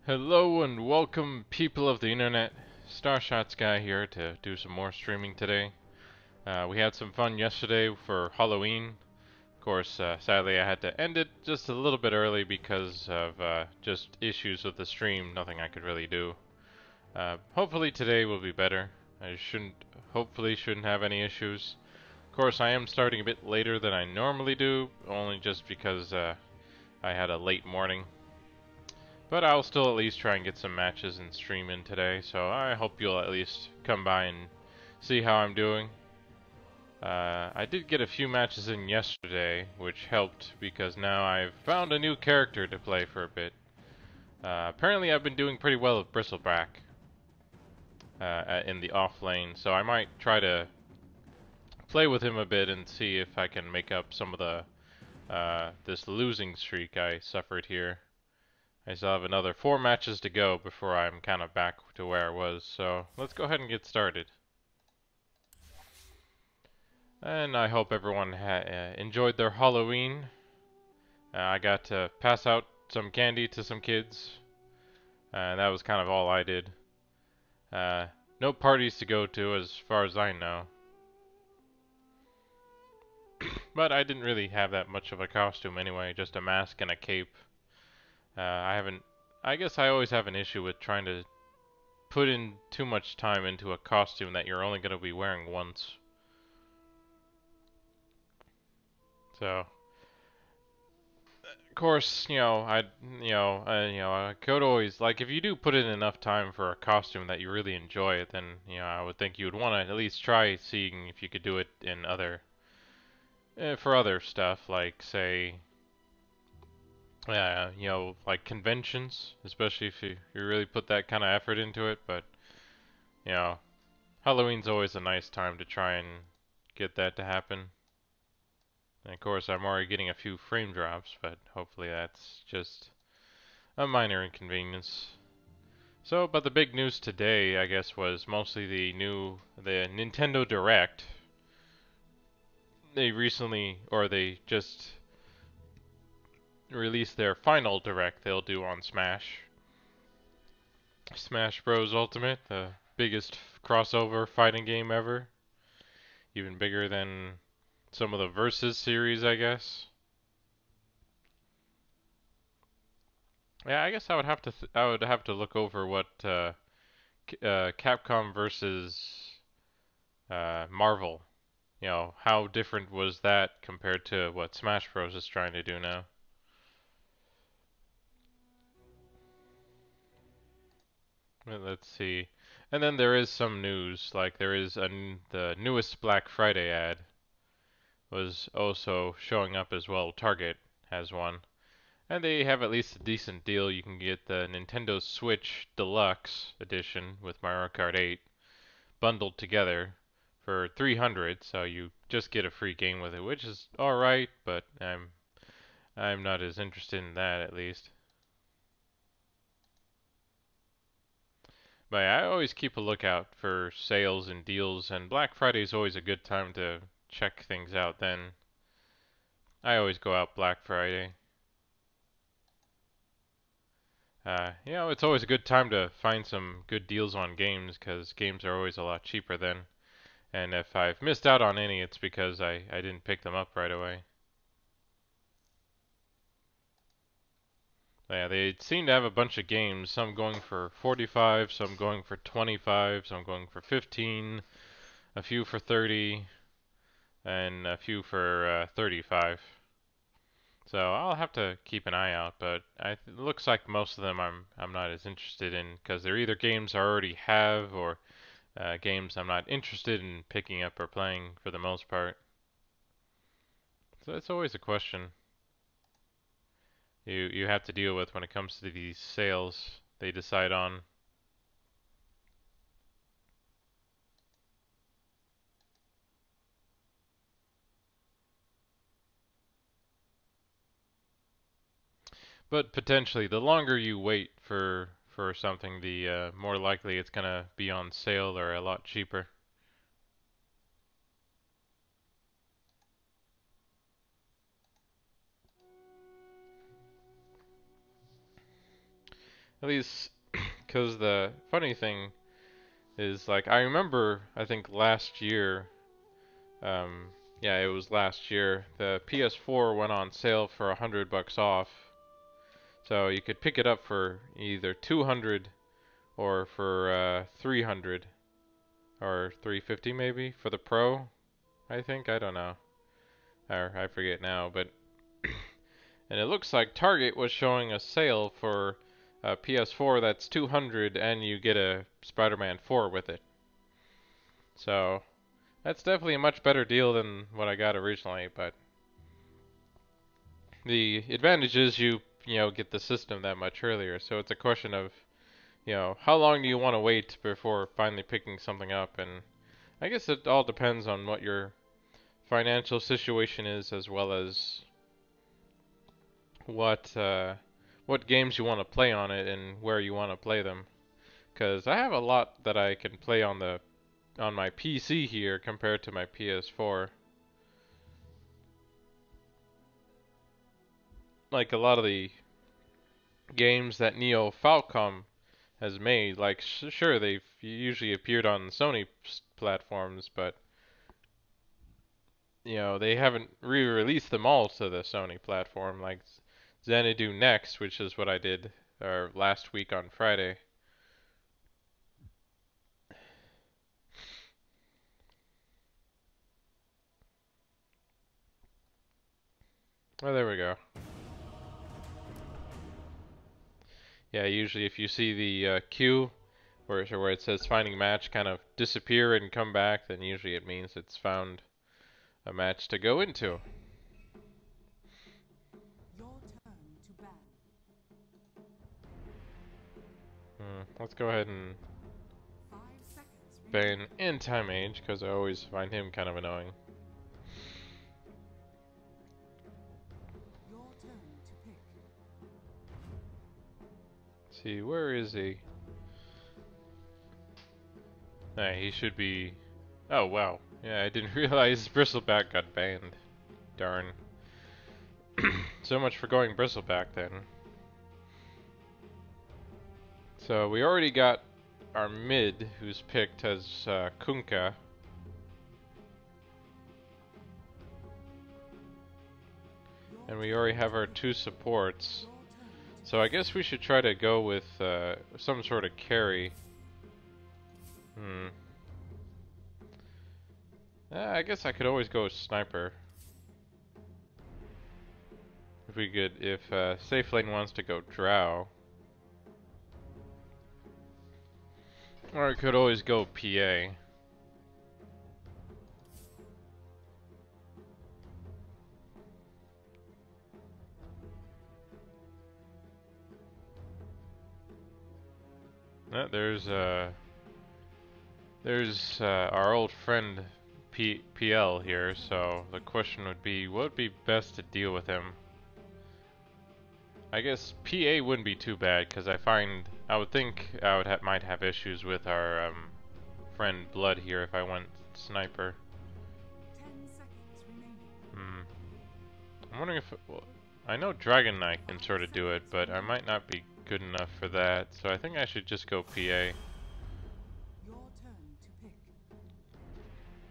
Hello and welcome, people of the internet. Starshots guy here to do some more streaming today. We had some fun yesterday for Halloween. Of course, sadly I had to end it just a little bit early because of just issues with the stream. Nothing I could really do. Hopefully today will be better. Hopefully shouldn't have any issues. Of course, I am starting a bit later than I normally do, only just because I had a late morning. But I'll still at least try and get some matches and stream in today, so I hope you'll at least come by and see how I'm doing. I did get a few matches in yesterday, which helped because now I've found a new character to play for a bit. Apparently I've been doing pretty well with Bristleback in the off lane, so I might try to play with him a bit and see if I can make up some of the this losing streak I suffered here. I still have another 4 matches to go before I'm kind of back to where I was, so let's go ahead and get started. And I hope everyone enjoyed their Halloween. I got to pass out some candy to some kids, and that was kind of all I did. No parties to go to as far as I know. But I didn't really have that much of a costume anyway, just a mask and a cape. I guess I always have an issue with trying to put in too much time into a costume that you're only going to be wearing once. So, of course, I could always, like, if you do put in enough time for a costume that you really enjoy, then, I would think you would want to at least try seeing if you could do it in for other stuff, like, say, like conventions, especially if you really put that kind of effort into it, but, you know, Halloween's always a nice time to try and get that to happen. And of course, I'm already getting a few frame drops, but hopefully that's just a minor inconvenience. So, but the big news today, I guess, was mostly the Nintendo Direct. They just released their final Direct they'll do on Smash Bros. Ultimate, the biggest crossover fighting game ever. Even bigger than some of the Versus series, I guess. Yeah, I guess I would have to look over what Capcom versus Marvel. How different was that compared to what Smash Bros. Is trying to do now? Let's see. And then there is some news, like there is the newest Black Friday ad was also showing up as well. Target has one. And they have at least a decent deal. You can get the Nintendo Switch Deluxe Edition with Mario Kart 8 bundled together for 300, so you just get a free game with it, which is all right, but I'm not as interested in that at least. But I always keep a lookout for sales and deals, and Black Friday is always a good time to check things out then. I always go out Black Friday. It's always a good time to find some good deals on games, because games are always a lot cheaper then. And if I've missed out on any, it's because I didn't pick them up right away. Yeah, they seem to have a bunch of games, some going for 45, some going for 25, some going for 15, a few for 30, and a few for 35. So I'll have to keep an eye out, but it looks like most of them I'm not as interested in because they're either games I already have or games I'm not interested in picking up or playing for the most part. So it's always a question you have to deal with when it comes to these sales they decide on. But potentially, the longer you wait for something, the more likely it's gonna be on sale or a lot cheaper. At least, because the funny thing is, like, I remember, I think last year, um, yeah, it was last year, the PS4 went on sale for $100 off. So you could pick it up for either 200 or for 300 or 350 maybe for the Pro, I think. I don't know. Or I forget now, but and it looks like Target was showing a sale for a PS4 that's 200 and you get a Spider-Man 4 with it. So that's definitely a much better deal than what I got originally, but the advantage is you get the system that much earlier. So it's a question of, how long do you want to wait before finally picking something up? And I guess it all depends on what your financial situation is, as well as what what games you want to play on it and where you want to play them. Because I have a lot that I can play on my PC here compared to my PS4. Like a lot of the games that Neo Falcom has made, like sure they've usually appeared on Sony platforms, but they haven't re-released them all to the Sony platform, like Xanadu Next, which is what I did last week on Friday. Oh, there we go. Yeah, usually if you see the queue where it says finding match kind of disappear and come back, then usually it means it's found a match to go into. Your turn to ban. Let's go ahead and 5 seconds ban remaining. Time Age, because I always find him kind of annoying. Your turn to pick. Let's see, where is he? He should be... Oh, wow. Yeah, I didn't realize Bristleback got banned. Darn. So much for going Bristleback then. So we already got our mid, who's picked as Kunkka. And we already have our two supports. So I guess we should try to go with some sort of carry. I guess I could always go with Sniper. If Safe Lane wants to go Drow. Or I could always go PA. There's our old friend PL here, so the question would be, what would be best to deal with him? I guess PA wouldn't be too bad, because I would think I might have issues with our friend Blood here if I went Sniper. 10 seconds remaining. I'm wondering if well, I know Dragon Knight can sort of do it, but I might not be good enough for that, so I think I should just go PA. Your turn to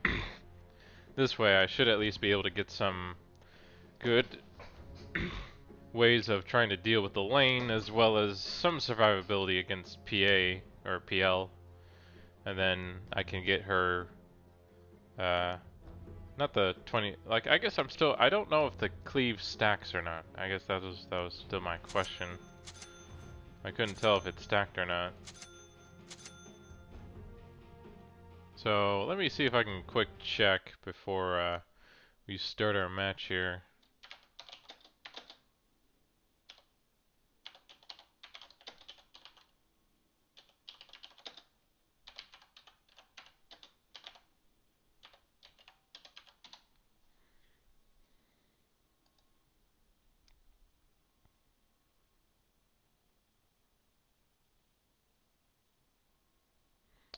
pick. This way I should at least be able to get some good ways of trying to deal with the lane, as well as some survivability against PA or PL, and then I can get her not the 20, like I guess I don't know if the cleave stacks or not. I guess that was still my question. I couldn't tell if it stacked or not. So let me see if I can quick check before we start our match here.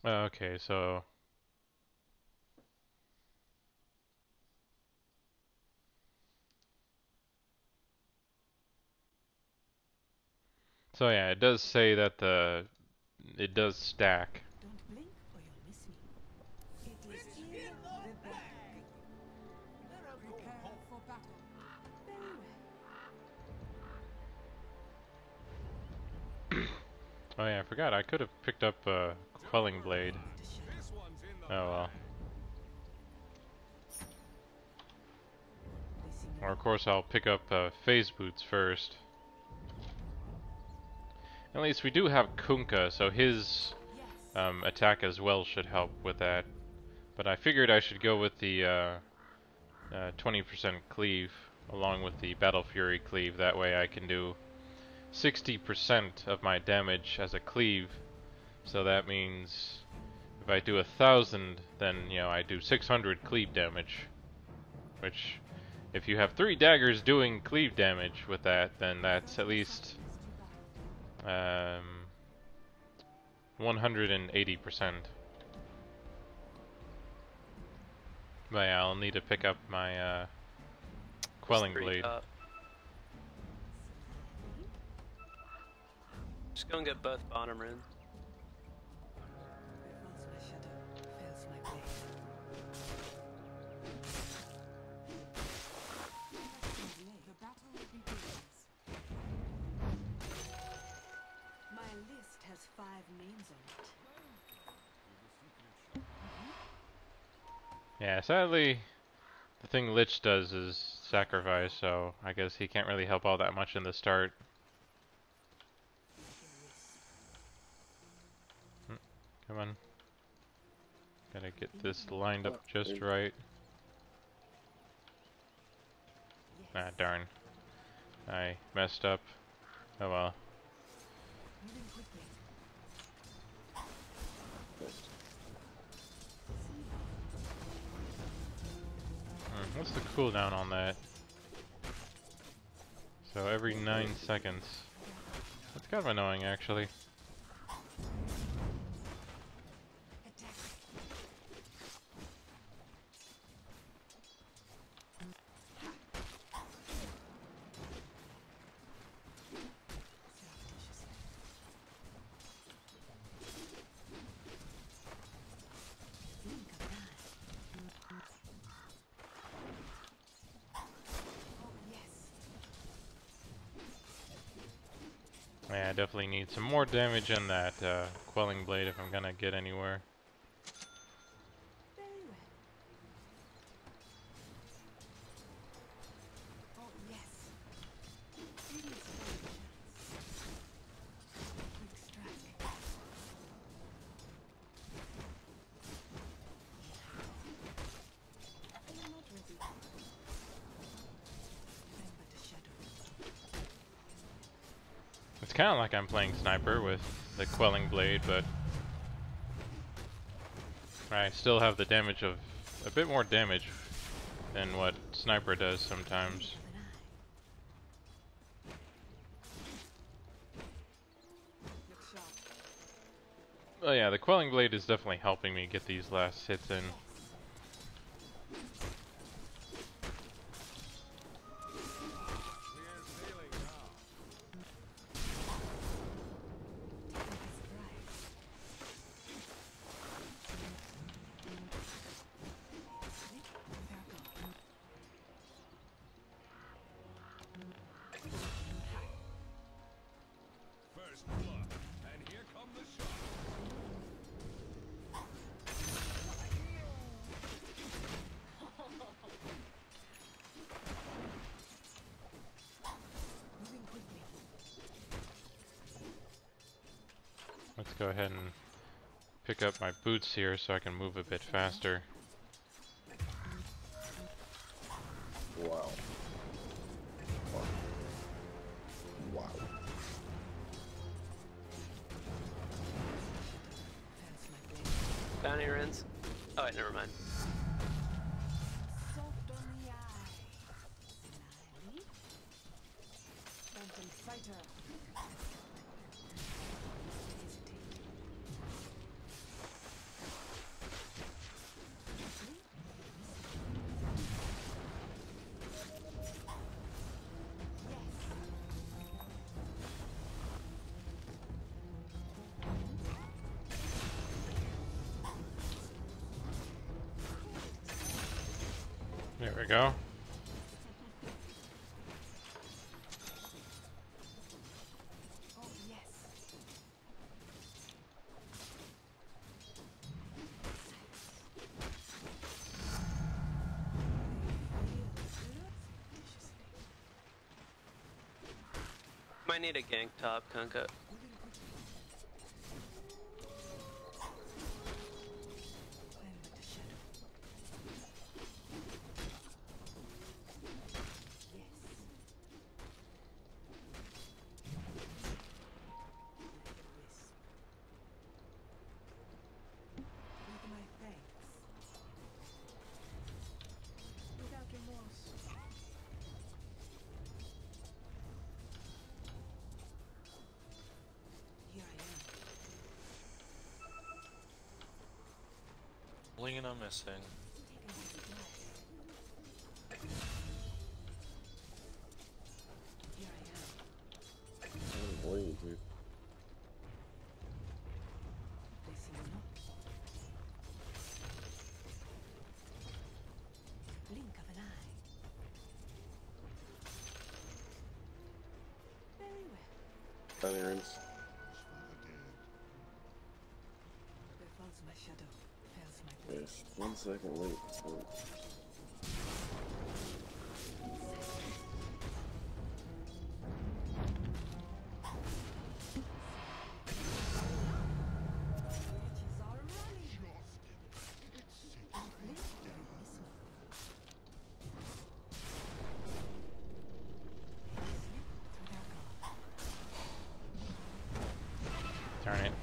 Okay, so So yeah, it does say that it does stack. Don't blink or you'll miss me. It is in the bag. Prepare for battle. Very well. Oh yeah, I forgot. I could have picked up a quelling blade. The shadow. Oh well. Placing Or an of course I'll pick up phase boots first. At least we do have Kunkka, so his yes. attack as well should help with that. But I figured I should go with the 20% cleave along with the Battle Fury cleave. That way I can do 60% of my damage as a cleave. So that means if I do 1,000, then I do 600 cleave damage. Which, if you have 3 daggers doing cleave damage with that, then that's at least 180%. But yeah, I'll need to pick up my quelling blade. Just go and get both bottom runes. Once my shadow fails my blade. The battle begins. My list has 5 names on it. Yeah, sadly, the thing Lich does is sacrifice, so I guess he can't really help all that much in the start. Come on. Gotta get this lined up just right. Ah, darn. I messed up. Oh well. Moving quickly. What's the cooldown on that? So every 9 seconds. That's kind of annoying, actually. Attack. Surreptitiously. Think of that. Oh yes. Yeah, I definitely need some more damage in that quelling blade if I'm gonna get anywhere. Very well. Oh yes. Give me some chance. Quick strike. I'm not ready. I'm but a shadow. It's kind of like I'm playing sniper with the quelling blade, but I still have the damage of a bit more damage than what sniper does sometimes. Look sharp. Oh yeah, the quelling blade is definitely helping me get these last hits in. First blood, and here come the shots. Moving quickly. Let's go ahead and pick up my boots here so I can move a bit faster. Wow. Wow. Fails my blade. Bounty runes. Oh wait, never mind. Soft on the eye. Slyly. Phantom fighter. Hesitate. Yes. There we go. Oh, yes. Might need a gank top, Kunka. I'm but a shadow. Yes. Like a wisp. With my thanks. Without remorse. Here I am. Lean I'm missing. Take an easy life. Here I am. I'm bleeding, dude. Placing a knot. Blink of an eye. Very well. Bounty runes. Where falls my shadow, fails my blade. Yes. 1 second late. Oh. Witches are running. Blink, you miss me. Slip through their guard. Turn it.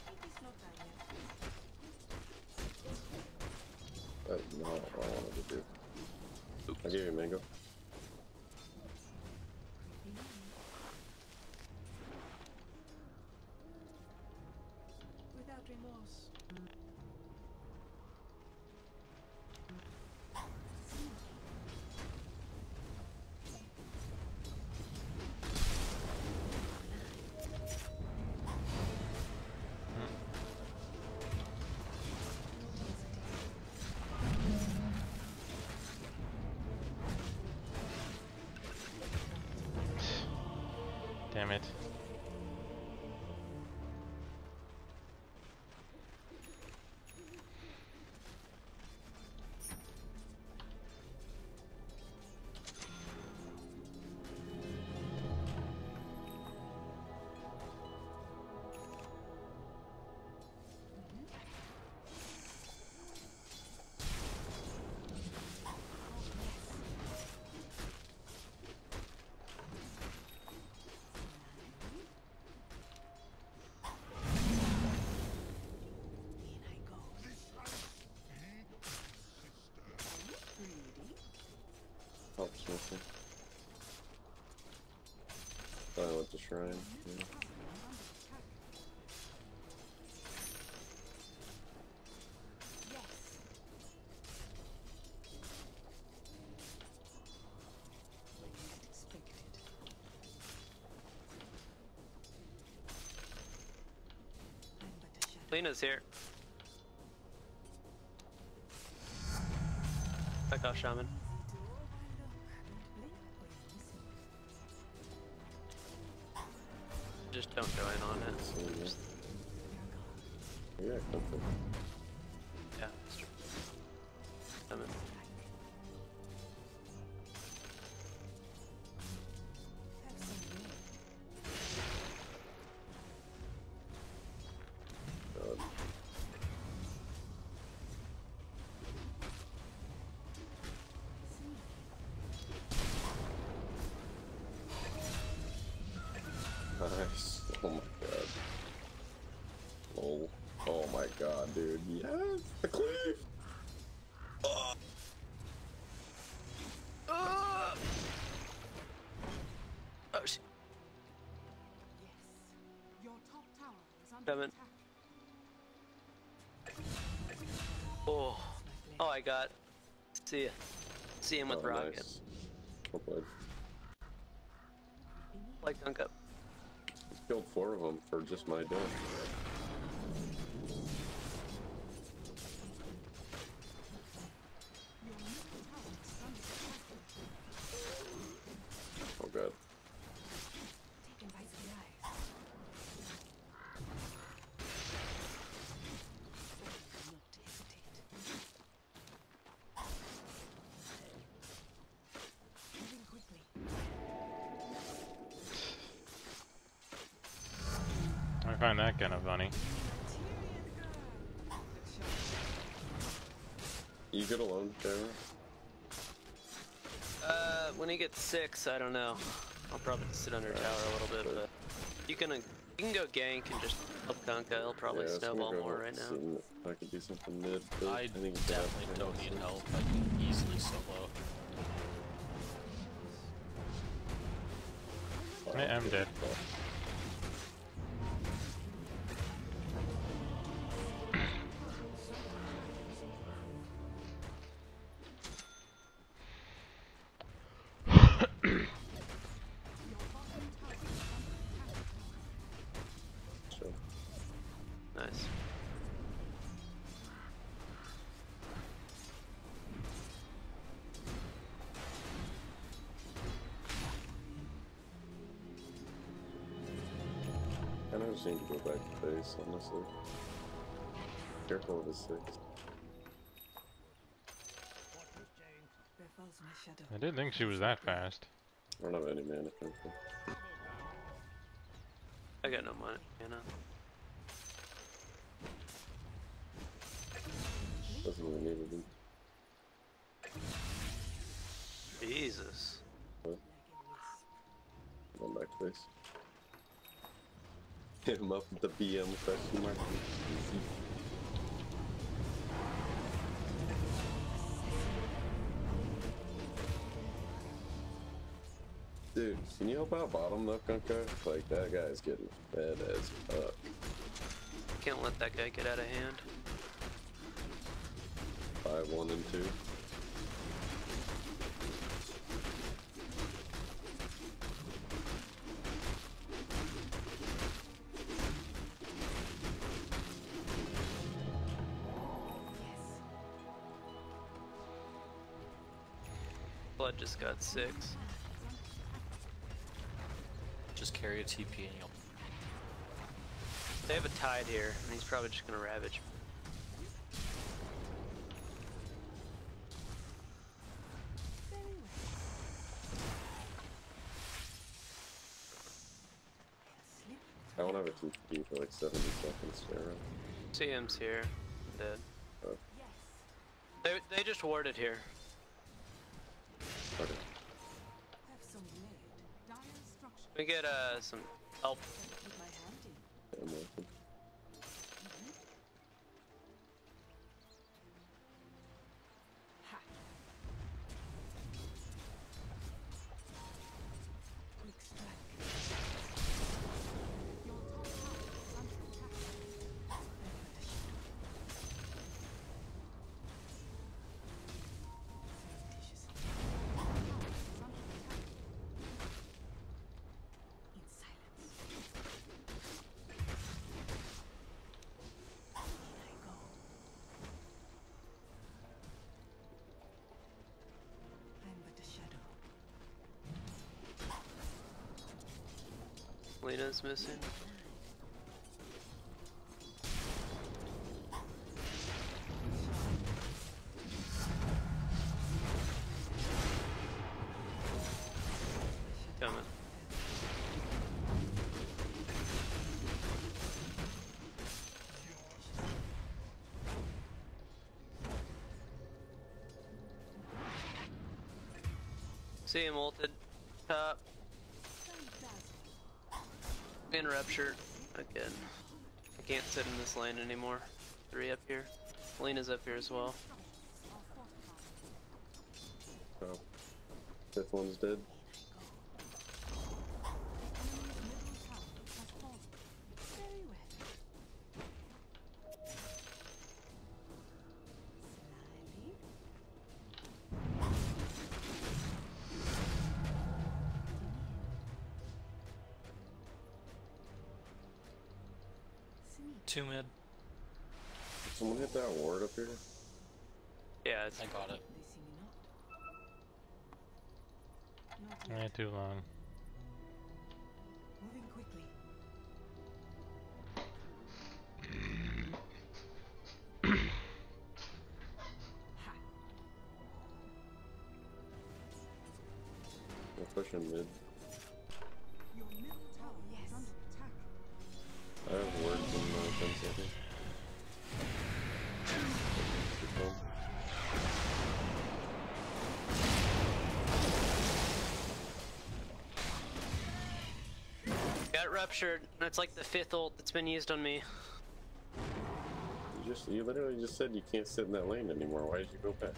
It is not done yet. That's not what I wanted to do. I gave you a mango. Creeping in. Without remorse. Damn it. In I go. Greedy. Helps missing. I went to shrine. Yeah. Yes. Least expected. I'm but a shadow. Lena's here. Back off, Shaman. Easy to overlook. Don't blink or you miss me. Just don't go in on it. So, yeah. Their guard. Yeah, comfort. Yeah, that's true. Shaman. Have some room. God. Nice. Oh my god. Lol. Oh my god, dude. Yes! The cleave! Oh, shit. Yes. Your top tower is under Shaman. attack. Oh. Oh, I got. See ya. See him with Oh, rocket. nice. Well played. Like dunk up. Killed 4 of them for just my death. find that kind of funny. You get alone, Jeremy? When he gets 6, I don't know. I'll probably sit under tower a little bit, but you can go gank and just help Kunkka. He'll probably Yeah, snowball more right now. See if I can do something mid. But I think definitely don't need help. I can easily solo. I'm dead. Sure. Nice. I just need to go back to base, honestly. Careful of the 6. There falls my shadow. I didn't think she was that fast. I don't have any mana, frankly. I got no money, you know. Doesn't really need it. Jesus. Going back to base. Hit him up with the BM question mark. Easy. Dude, can you help out bottom though, Kunkka? Like, that guy's getting fed as fuck. Can't let that guy get out of hand. 5, 1, and 2. Blood just got 6. Just carry a TP and you'll. They have a tide here, and he's probably just gonna ravage. I won't have a TP for like 70 seconds, Sarah. CM's here. Dead. Oh. They just warded here. Okay. Have some lead. Dire structure. We get some help. Keep my hand in. Yeah, I'm working. Ha. Quick strike. Your top tower is under attack. Lena's missing. Coming. See him ulted. Top. And ruptured again. I can't sit in this lane anymore. 3 up here. Lena's up here as well. Oh. 5th one's dead. Two mid. Did someone hit that ward up here? Yeah, it's I got it. They see me not. Not yet. Too long. Moving quickly. Ha. We're pushing mid. Your middle tower is under attack. I have ward 10 seconds. Got ruptured. That's like the 5th ult that's been used on me. You literally just said you can't sit in that lane anymore. Why did you go back?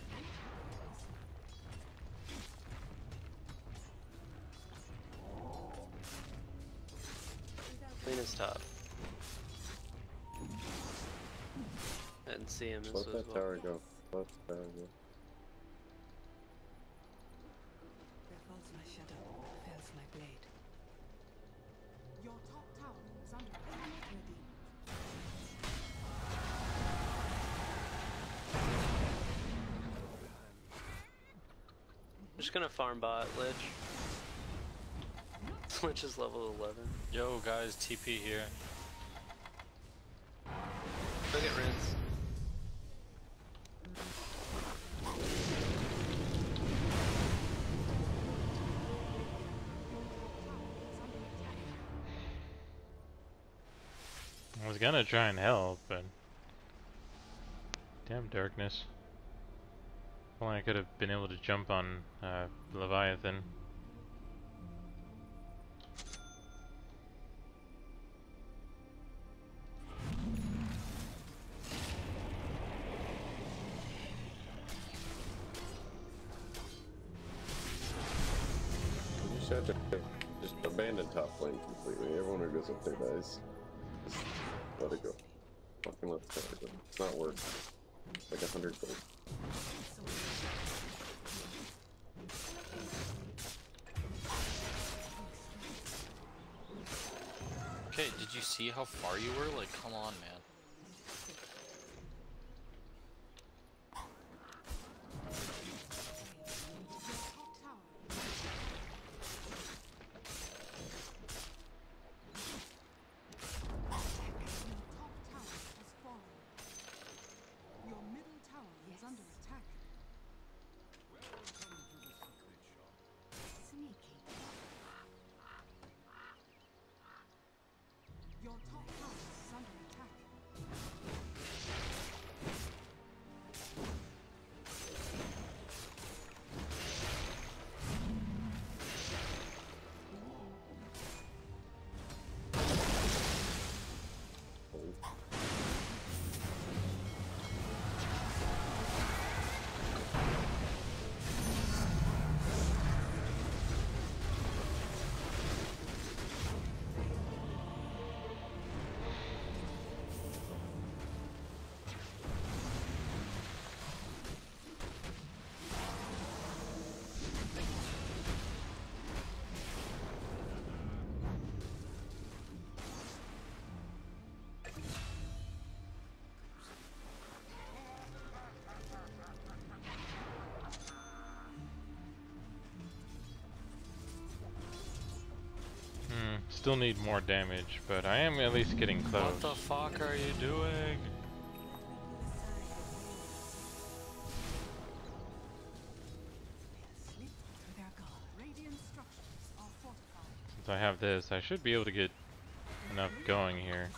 Clean his top. I didn't see him. Let that tower go. Let the tower go. There falls my shadow, fells my blade. Your top tower is under attack. I'm just gonna farm bot, Lich. Lich is level 11. Yo, guys, TP here. Go get Rinse. I was gonna try and help, but damn darkness. If only I could have been able to jump on Leviathan. You just have to just abandon top lane completely. Everyone who goes up there dies. Just let it go. Fucking let the tower go. It's not worth it. It's like 100 gold. Okay, did you see how far you were? Like, come on, man. Still need more damage, but I am at least getting close. What the fuck are you doing? Since I have this, I should be able to get enough going here.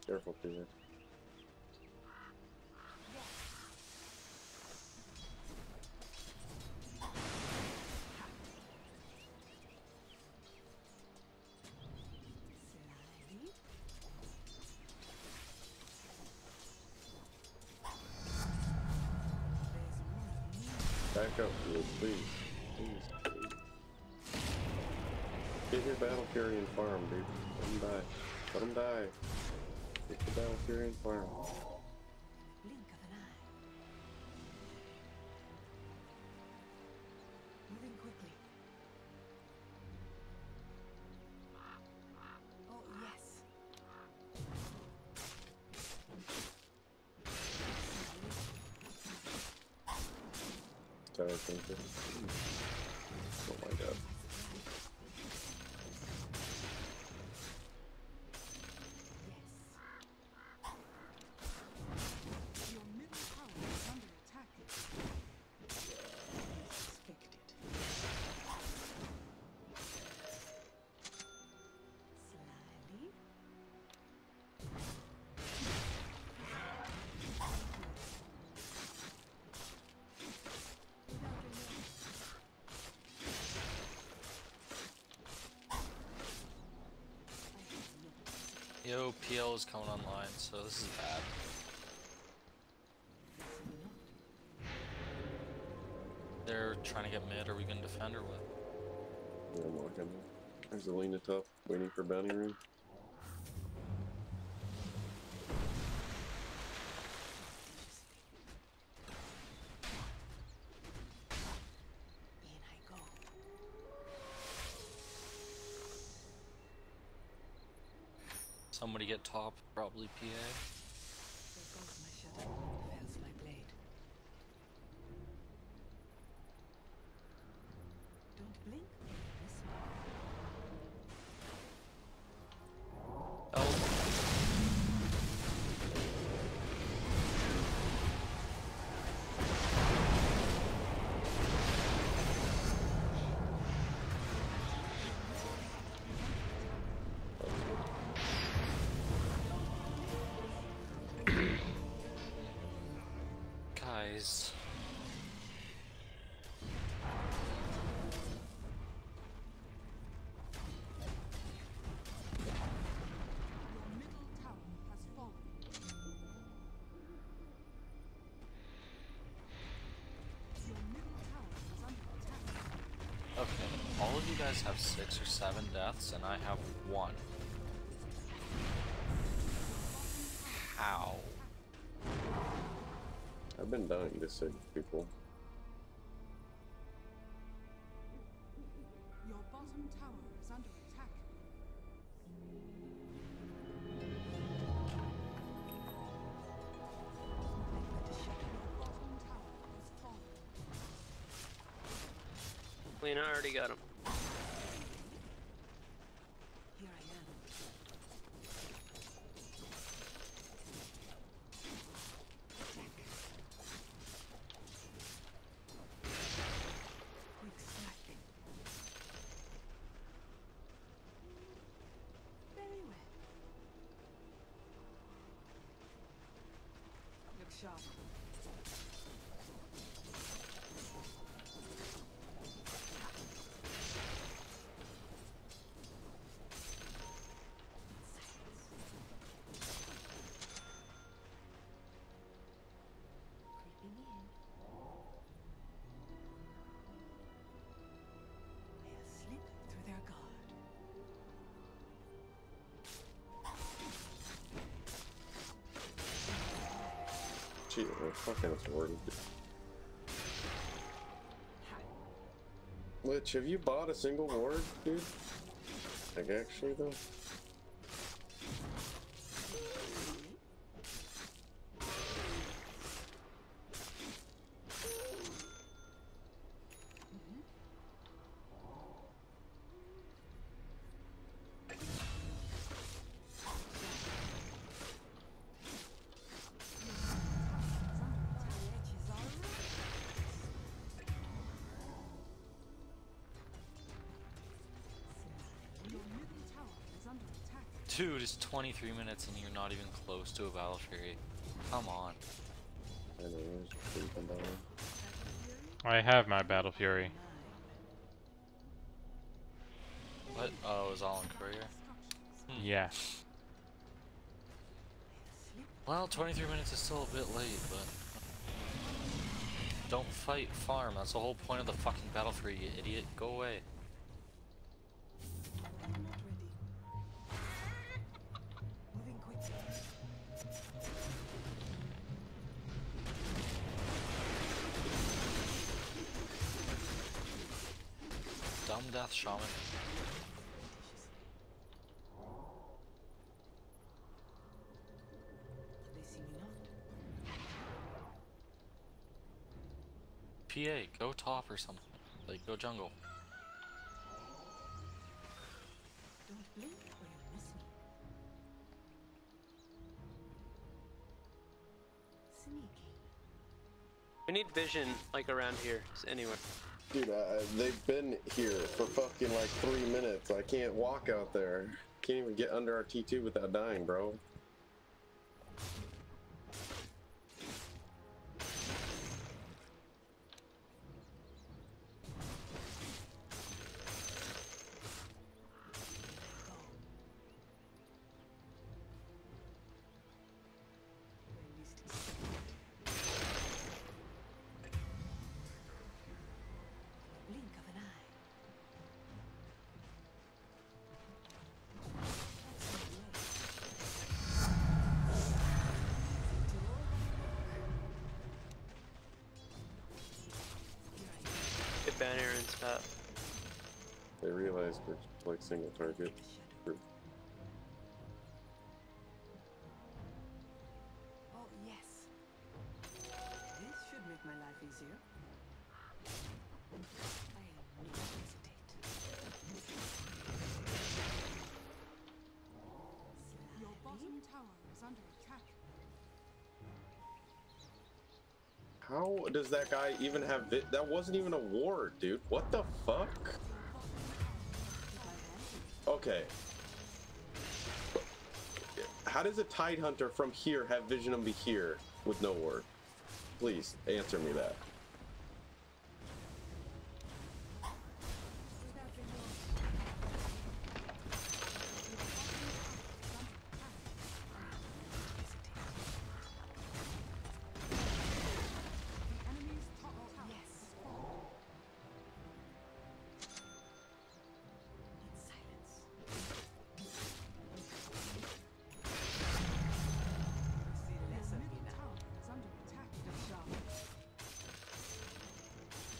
Careful, Peter. Back up, dude, please. Please, please. Get your battle fury and farm, dude. Let him die. Let him die. Get the battle fury and farm. Blink of an eye. Moving quickly. Oh, yes. Tower thinker. Oh my god. Yo, PL is coming online, so this is bad. They're trying to get mid. Are we gonna defend or what? Yeah, I'm looking. There's Alina top waiting for bounty room. In I go. Somebody get top, probably PA. There goes my shuttle. Fails my blade. Don't blink. Miss me. Oh, guys. Your middle tower has fallen. Your middle tower is under attack. Okay, all of you guys have 6 or 7 deaths, and I have 1. How? I've been dying to save people. Your bottom tower is under attack. Liquid to shut your bottom tower has fallen. Lena already got him. Here I am. Quick slacking. Very well. Look sharp. Creeping in. They'll slip through their guard. Gee, what fucking sword. Lich, have you bought a single ward, dude? Like, actually, though? Your middle tower is under attack. Dude, it's 23 minutes and you're not even close to a Battle Fury. Come on. I know, there's creeping down. I have my Battle Fury. What? Oh, it was all in courier? Yeah. Well, 23 minutes is still a bit late, but... Don't fight farm, that's the whole point of the fucking Battle Fury, you idiot. Go away. Not ready. Moving quickly. Dumb death shaman. They see me not. PA, go top or something. Like, go jungle. Don't blink or you'll miss me. Sneaky. We need vision, like, around here, anywhere. Dude, they've been here for fucking like 3 minutes. I can't walk out there. Can't even get under our T2 without dying, bro. They realize we're like single target. Group. Oh, yes. This should make my life easier. I need to hesitate. Your bottom tower is under attack. How does that guy even have that wasn't even a ward, dude. What the fuck? Okay. How does a Tide Hunter from here have vision and be here with no ward? Please answer me that.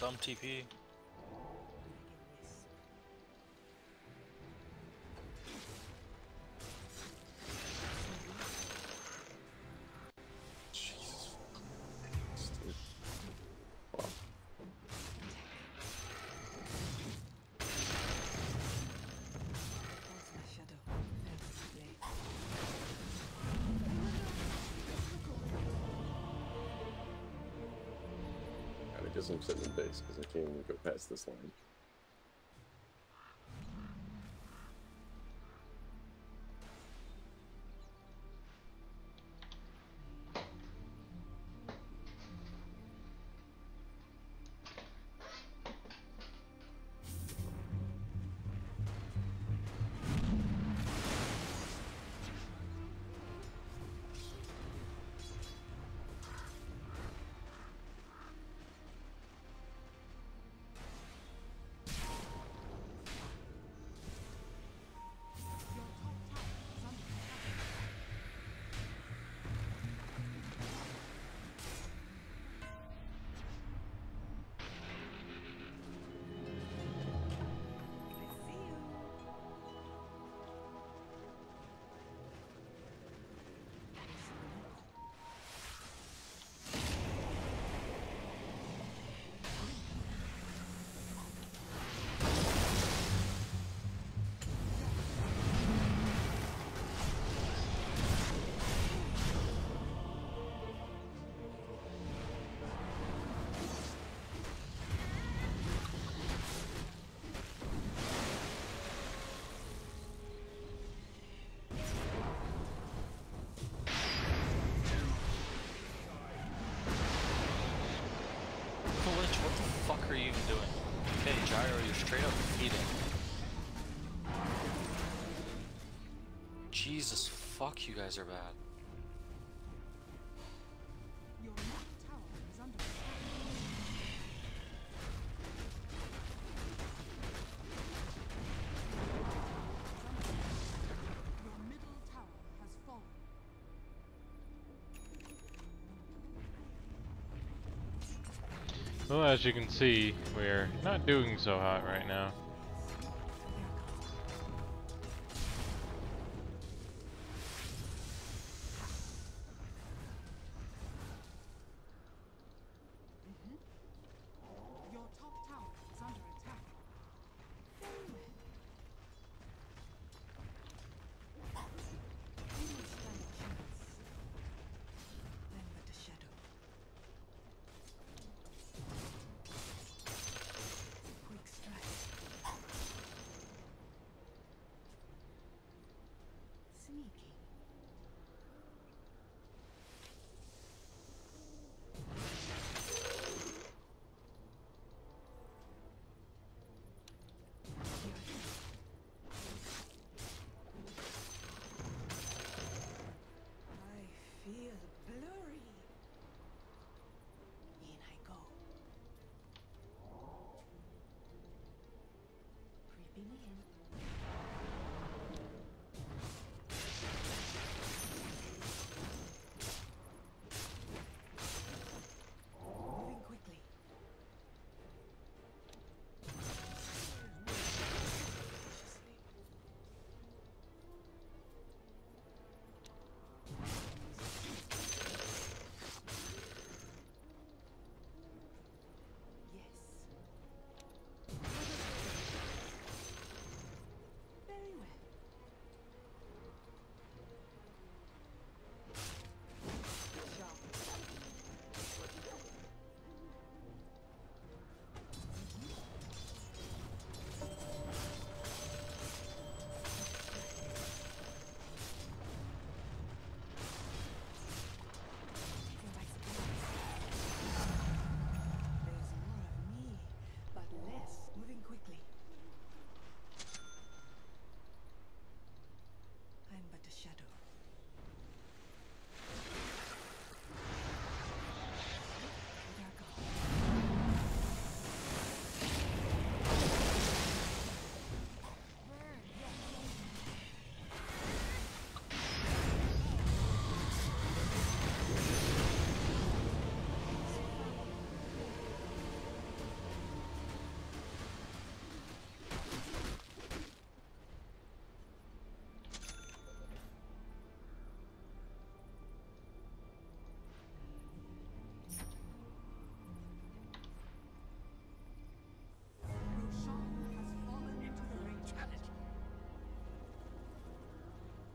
Dumb TP. Jesus. Dude. Wow. I guess I'm sitting in base because I can't even go past this line. Lich, what the fuck are you even doing? Okay, Gyro, you're straight up feeding. Jesus, fuck, you guys are bad. Your middle tower is under attack. Your middle tower has fallen. Well, as you can see, we're not doing so hot right now. Your top tower is under attack. Stand a chance. Then but a shadow. Quick strike.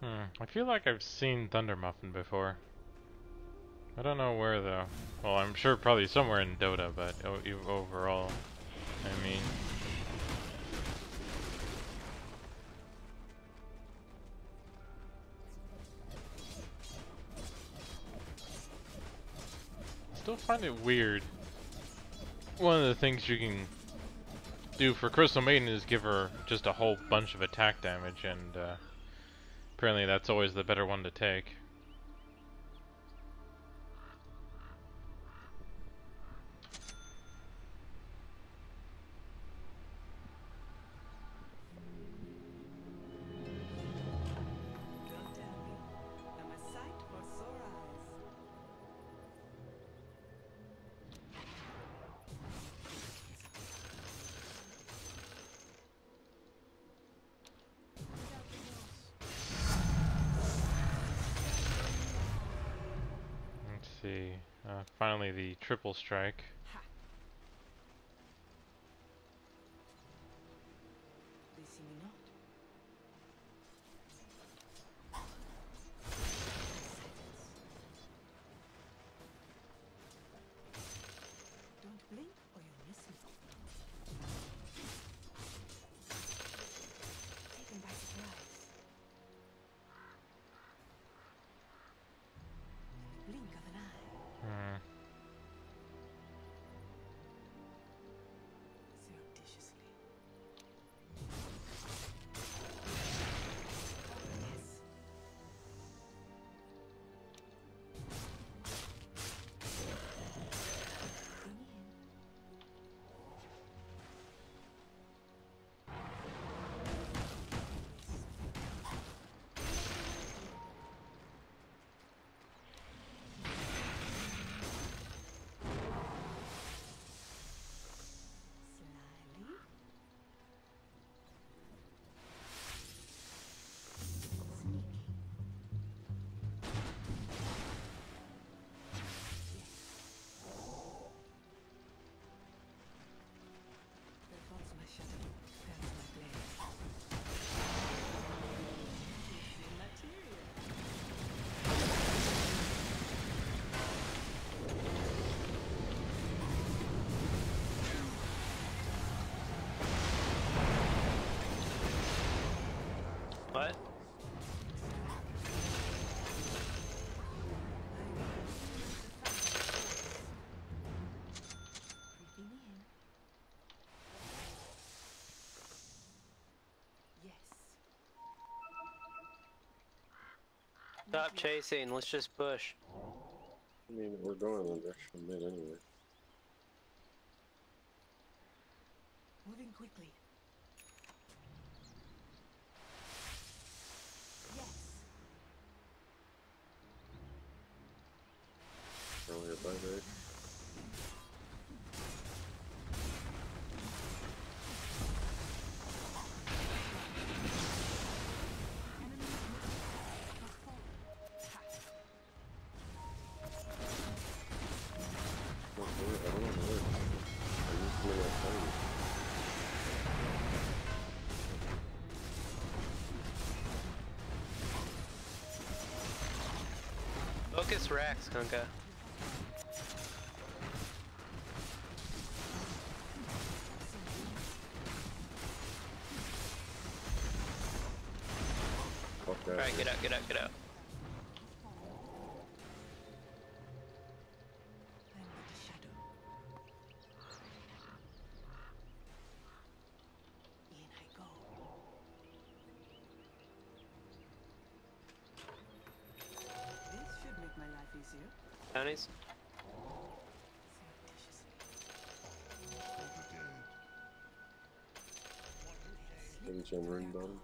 I feel like I've seen Thunder Muffin before. I don't know where though. Well, I'm sure probably somewhere in Dota, but overall, I mean. Still find it weird. One of the things you can do for Crystal Maiden is give her just a whole bunch of attack damage, and apparently that's always the better one to take. Don't tell me. I'm a sight for sore eyes. Let's see. Finally, the triple strike. They see me not. Don't blink or you'll miss me. Taken by surprise. In the blink of an eye. Surreptitiously. Yes. Bring me in. Slyly. Sneaky. There falls my shadow, pans my blade. Material. What? Creeping in. Yes. Stop chasing. Let's just push. I mean, we're going in the direction of mid anyway. Moving quickly. Yes. Earlier by day. I don't know where. I used to know that time. Focus racks, Kunka. Fuck that. Alright, get out, get out, get out. I'm but a shadow. In I go. This should make my life easier. Townies? Surreptitiously. Didn't Jen ring bottom?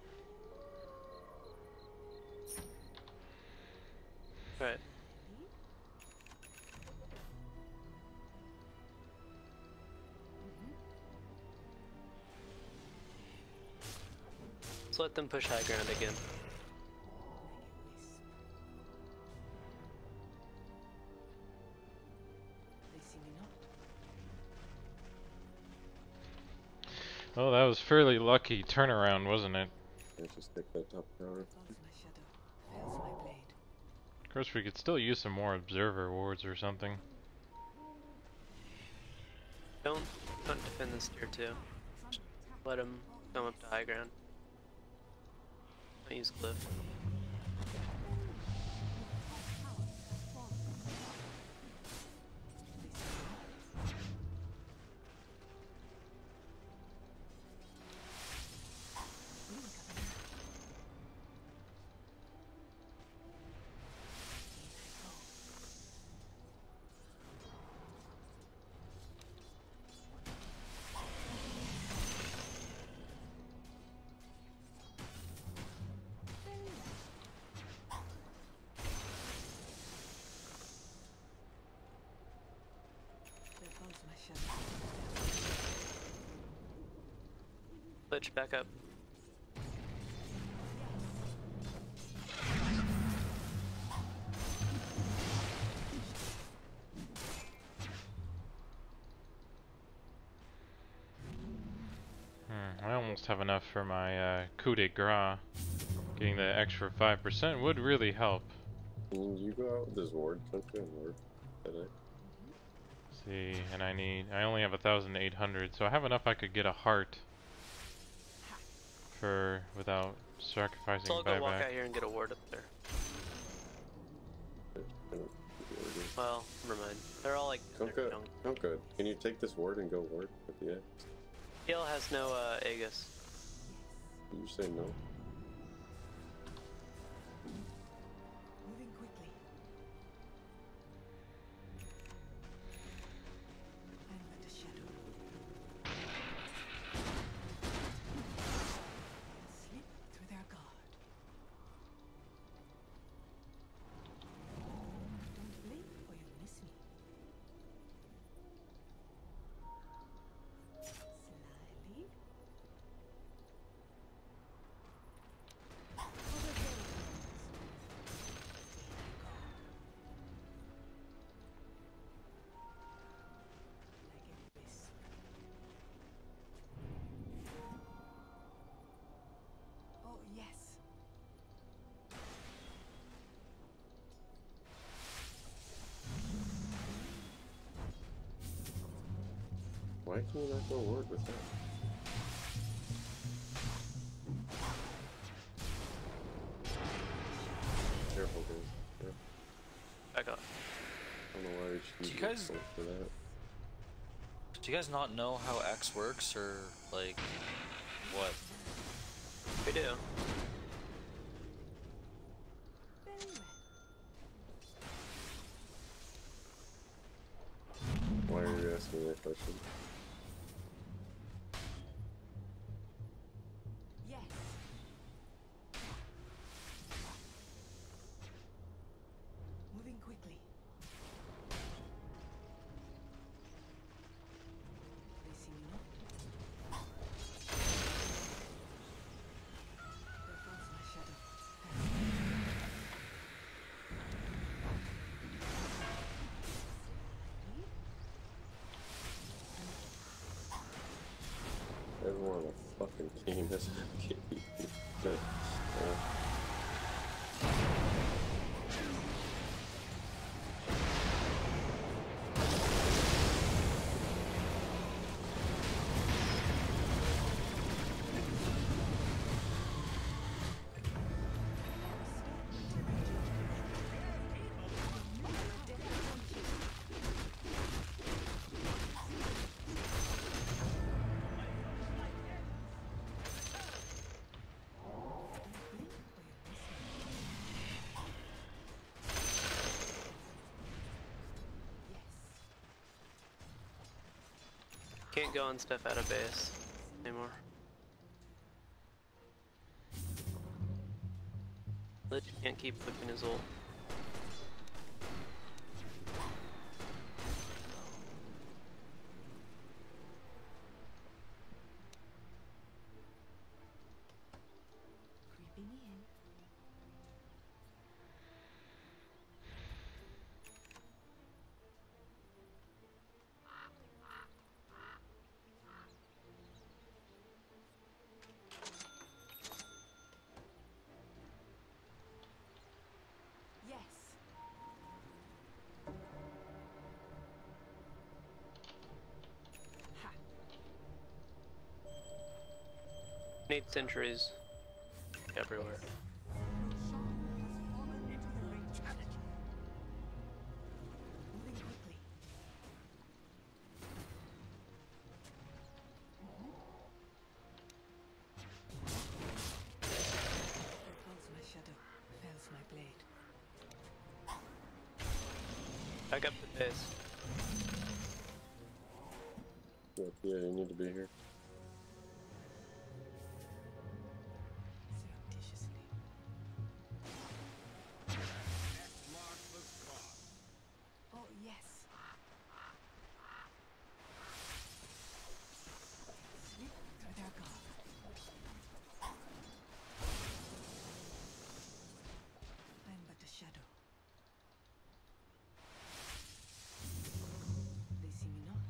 Alright. Let's let them push high ground again. They see me not. Oh, that was fairly lucky turnaround, wasn't it? Let's just take that top tower. Falls my shadow. fails my blade. Of course, we could still use some more observer wards or something. Don't defend this tier 2. Just let him come up to high ground. Don't use Cliff. There goes my shadow. Glitch, back up. I almost have enough for my coup de grace. Getting the extra 5% would really help. Can you go out with this ward, country, and ward today? See, and I only have 1,800, so I have enough I could get a heart for without sacrificing So I'll go walk buyback. out here and get a ward up there. I don't think it would be. Well, never mind. They're all like. Conka, Conka, can you take this ward and go ward with the X? Heal has no Aegis. You say no? Moving quickly. I'm but a shadow. Slip through their guard. Don't blink or you'll miss me. Slyly. Over there. Like a wisp. Oh, yes. Why can you not go ward with that? Careful, guys. Careful. Back up. I don't know why we should Do you use guys- this for that. Do you guys not know how X works, or like what? We do. Very well. Why are you asking that question? Yes. Moving quickly. They see me now. There goes my shadow. Slyly. Everyone on the fucking team has KP. Can't go and step out of base anymore. Lich can't keep whipping his ult. Creeping in. Need sentries everywhere. Your shaman has fallen into the ring. Moving quickly. Repulse my shadow, fells my blade. Back up to base. Yeah, you need to be here. Surreptitiously. Mark the spot. Oh, yes. Slip through their guard. I'm but a shadow. They see me not.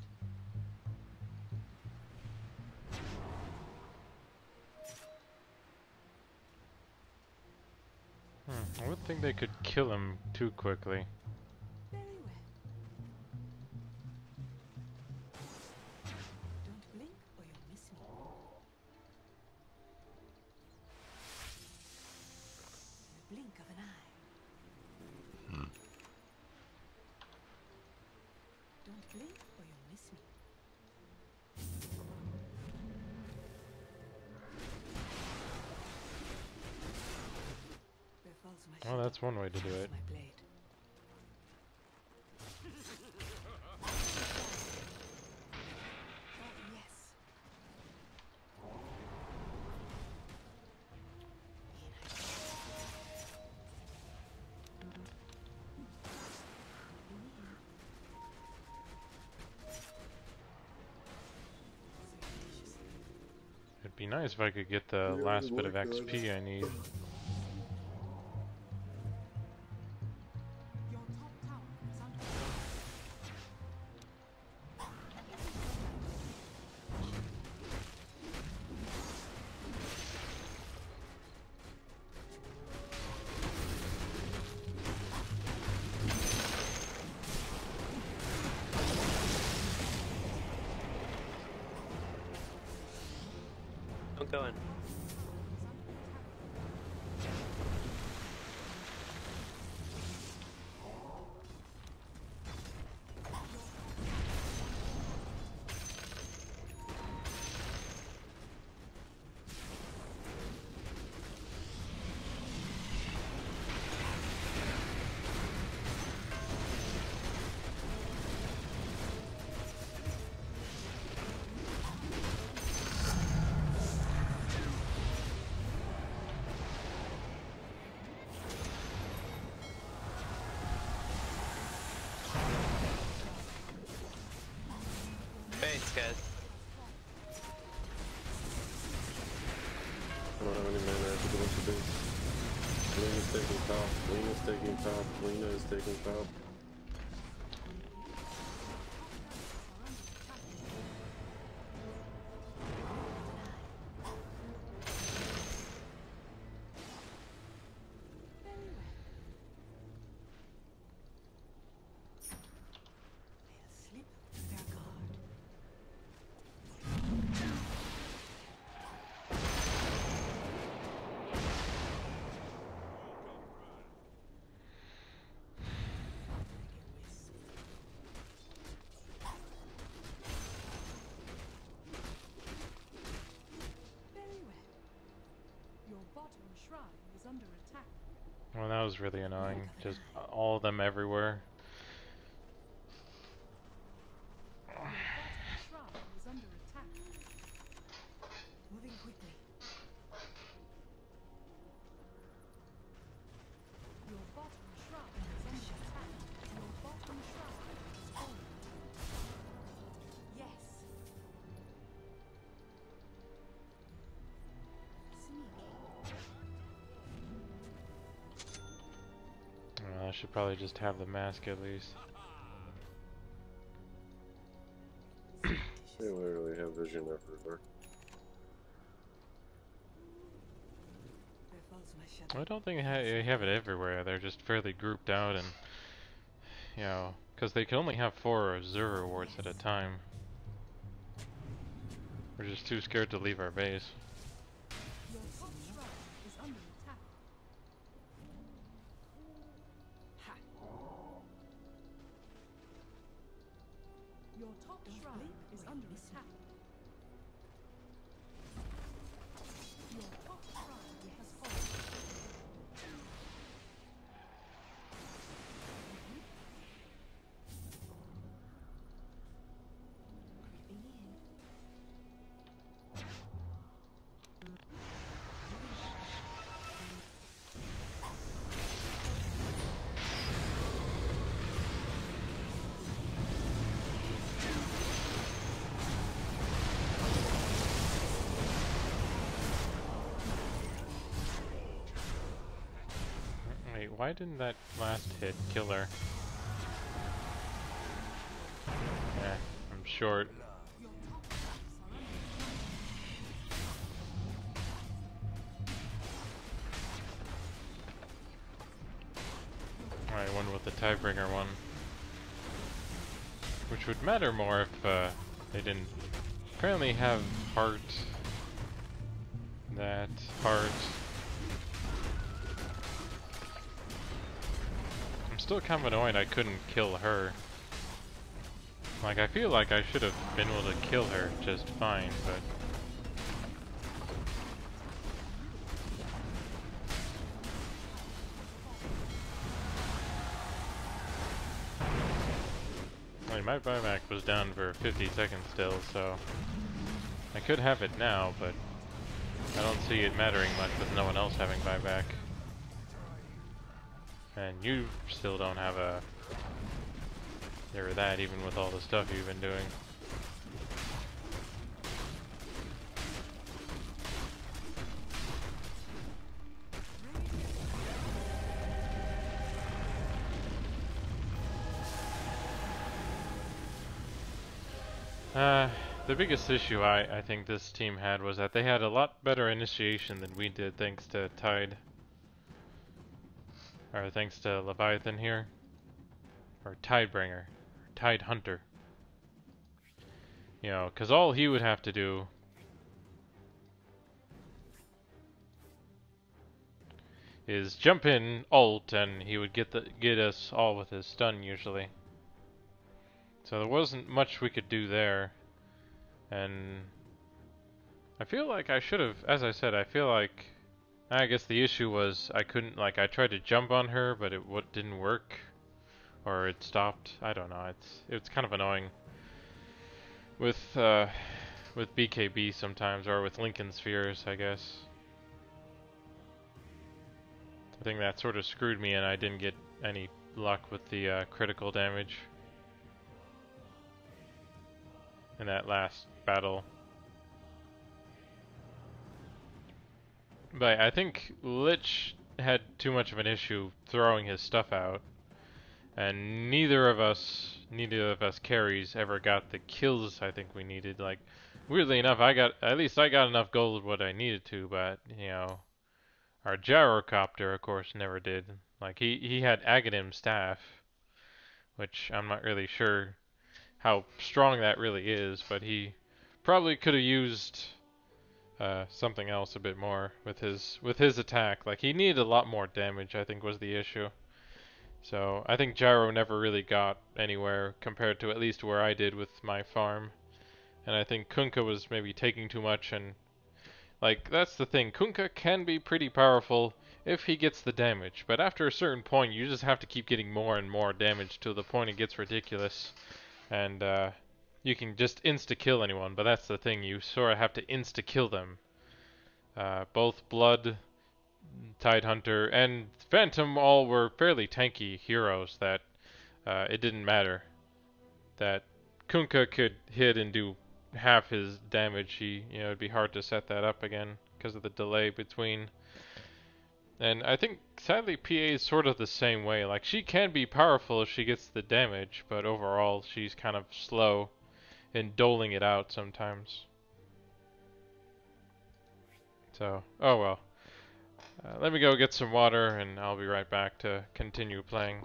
I would think they could kill him too quickly. Very well. Don't blink or you'll miss me. In the blink of an eye. Don't blink or you'll miss me. Where falls my Oh, shadow, that's one way to do falls it. my blade. Oh, yes. It'd be nice if I could get the Yeah, last bit of like that. XP I need. Your top tower is under Don't go in. Base, guys. I don't have any mana. I have to go into base. Lena's taking top. Lena's taking top. Lena is taking top. They'll slip through their guard. Like a wisp. Very well. your bottom shrine is under attack. Well, that was really annoying. Just all of them everywhere. Your bottom shrine is under attack. Moving quickly. Your bottom shrine is under attack. Your bottom shrine is falling. Yes. Sneaky. I should probably just have the mask at least. They literally have vision everywhere. Where falls my shadow? I don't think you have it everywhere. They're just fairly grouped out, and you know, because they can only have 4 observer wards at a time. We're just too scared to leave our base. top shrine is under attack. Your top shrine has fallen. Creeping in. Wait, why didn't that last hit kill her? Yeah, I'm short. Your top barracks are under attack. Alright, one with the Tidebringer one. Which would matter more if they didn't apparently have heart. That heart. I'm still kind of annoyed I couldn't kill her. Like, I feel like I should have been able to kill her just fine, but... I mean, my buyback was down for 50 seconds still, so... I could have it now, but... I don't see it mattering much with no one else having buyback. And you still don't have a... There or that, even with all the stuff you've been doing. The biggest issue I think this team had was that they had a lot better initiation than we did thanks to Tide. Or thanks to Leviathan here. Or Tidebringer. Tide Hunter. You know, because all he would have to do is jump in, ult, and he would get us all with his stun usually. So there wasn't much we could do there. And I feel like I should have, as I said, I feel like I guess the issue was I couldn't, like, I tried to jump on her, but it didn't work, or it stopped. I don't know. It's kind of annoying with BKB sometimes, or with Lincoln spheres, I guess. I think that sort of screwed me, and I didn't get any luck with the critical damage in that last battle. But I think Lich had too much of an issue throwing his stuff out, and neither of us carries ever got the kills I think we needed. Like, weirdly enough, at least I got enough gold what I needed to, but you know, our gyrocopter of course never did. Like, he had Aghanim staff, which I'm not really sure how strong that really is, but he probably could have used something else a bit more with his attack. Like, he needed a lot more damage, I think, was the issue. So I think Gyro never really got anywhere compared to at least where I did with my farm. And I think Kunkka was maybe taking too much, and like, that's the thing. Kunkka can be pretty powerful if he gets the damage, but after a certain point you just have to keep getting more and more damage to the point it gets ridiculous. And you can just insta-kill anyone, but that's the thing, you sort of have to insta-kill them. Both Blood, Tidehunter, and Phantom all were fairly tanky heroes that it didn't matter. That Kunkka could hit and do half his damage. It'd be hard to set that up again because of the delay between. And I think sadly PA is sort of the same way. Like, she can be powerful if she gets the damage, but overall she's kind of slow in doling it out sometimes. So, oh well. Let me go get some water and I'll be right back to continue playing.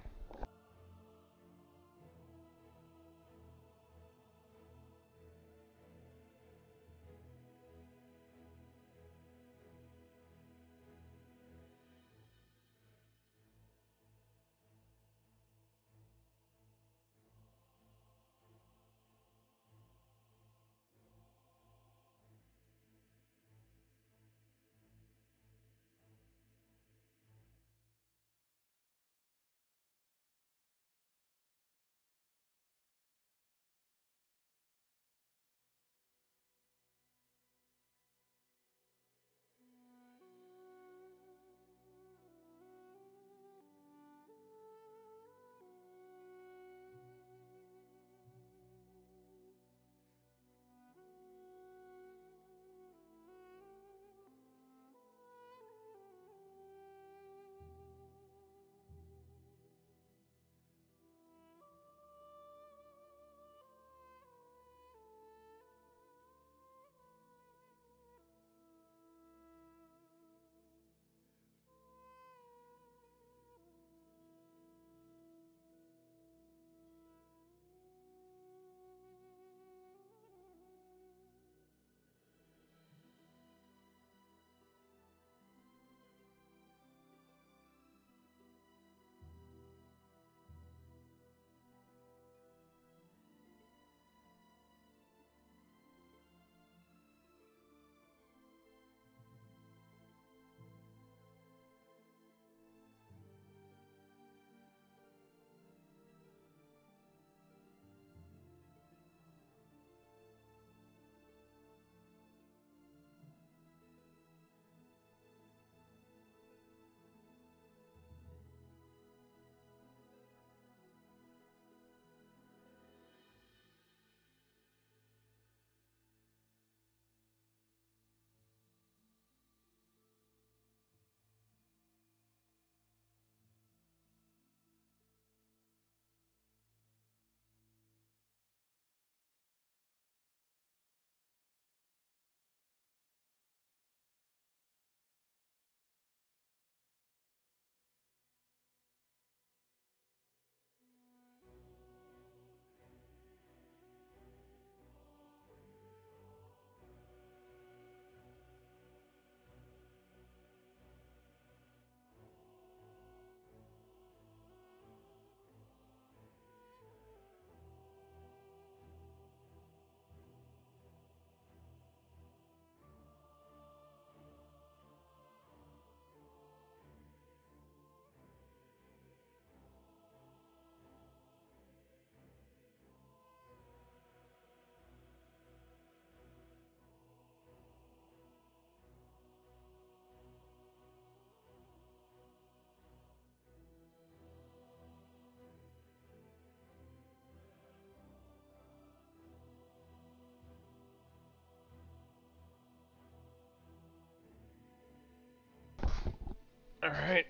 Alright,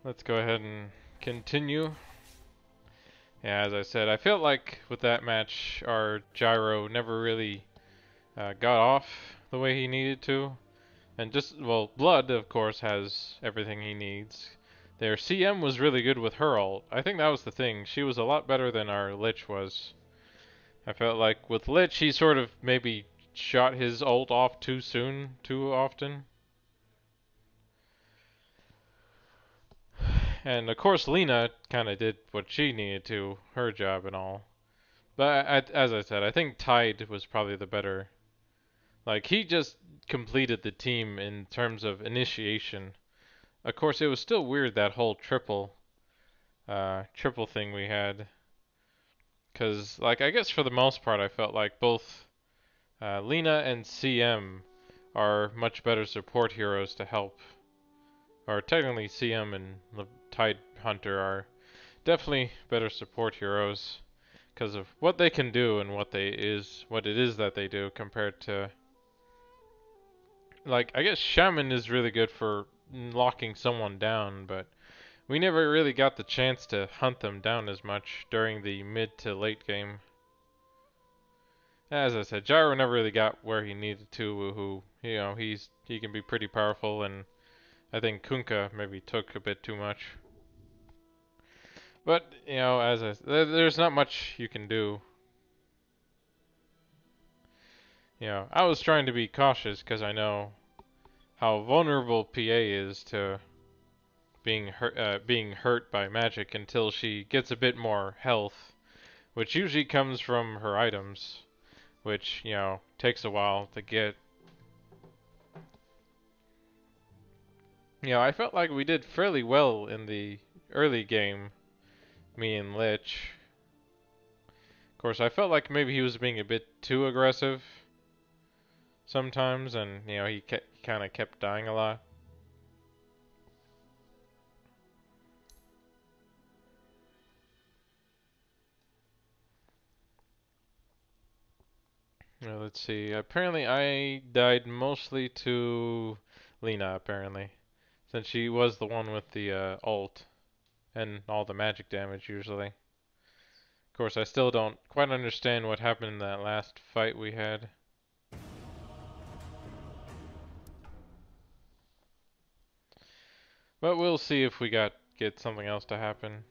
let's go ahead and continue. Yeah, as I said, I felt like with that match, our gyro never really got off the way he needed to. And just, well, Blood, of course, has everything he needs. Their CM was really good with her ult. I think that was the thing. She was a lot better than our Lich was. I felt like with Lich, he sort of maybe shot his ult off too soon, too often. And of course, Lena kind of did what she needed to, her job and all. But as I said, I think Tide was probably the better. Like, he just completed the team in terms of initiation. Of course, it was still weird, that whole triple thing we had. Cause, like, I guess for the most part, I felt like both Lena and CM are much better support heroes to help. Or technically, CM and the Tide Hunter are definitely better support heroes because of what they can do and what it is that they do compared to, like, I guess Shaman is really good for locking someone down, but we never really got the chance to hunt them down as much during the mid to late game. As I said, Gyro never really got where he needed to. Who, you know, he can be pretty powerful, and I think Kunkka maybe took a bit too much. But you know, there's not much you can do. You know, I was trying to be cautious because I know how vulnerable PA is to being hurt by magic until she gets a bit more health, which usually comes from her items, which, you know, takes a while to get. You know, I felt like we did fairly well in the early game, me and Lich. Of course, I felt like maybe he was being a bit too aggressive sometimes, and you know, he kind of kept dying a lot. Let's see. Apparently, I died mostly to Lena, apparently, since she was the one with the ult and all the magic damage usually. Of course, I still don't quite understand what happened in that last fight we had. But we'll see if we get something else to happen.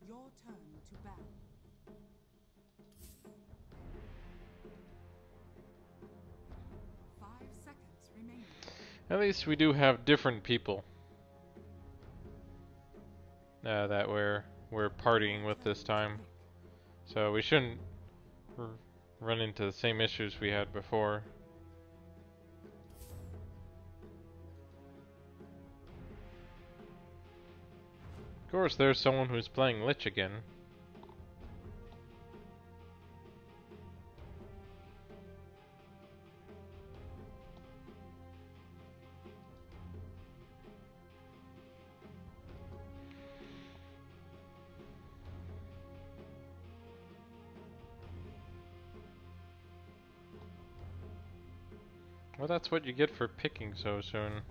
Your turn to ban. 5 seconds remaining. At least we do have different people that we're partying with this time, so we shouldn't run into the same issues we had before. Of course, there's someone who's playing Lich again. Well, that's what you get for picking so soon.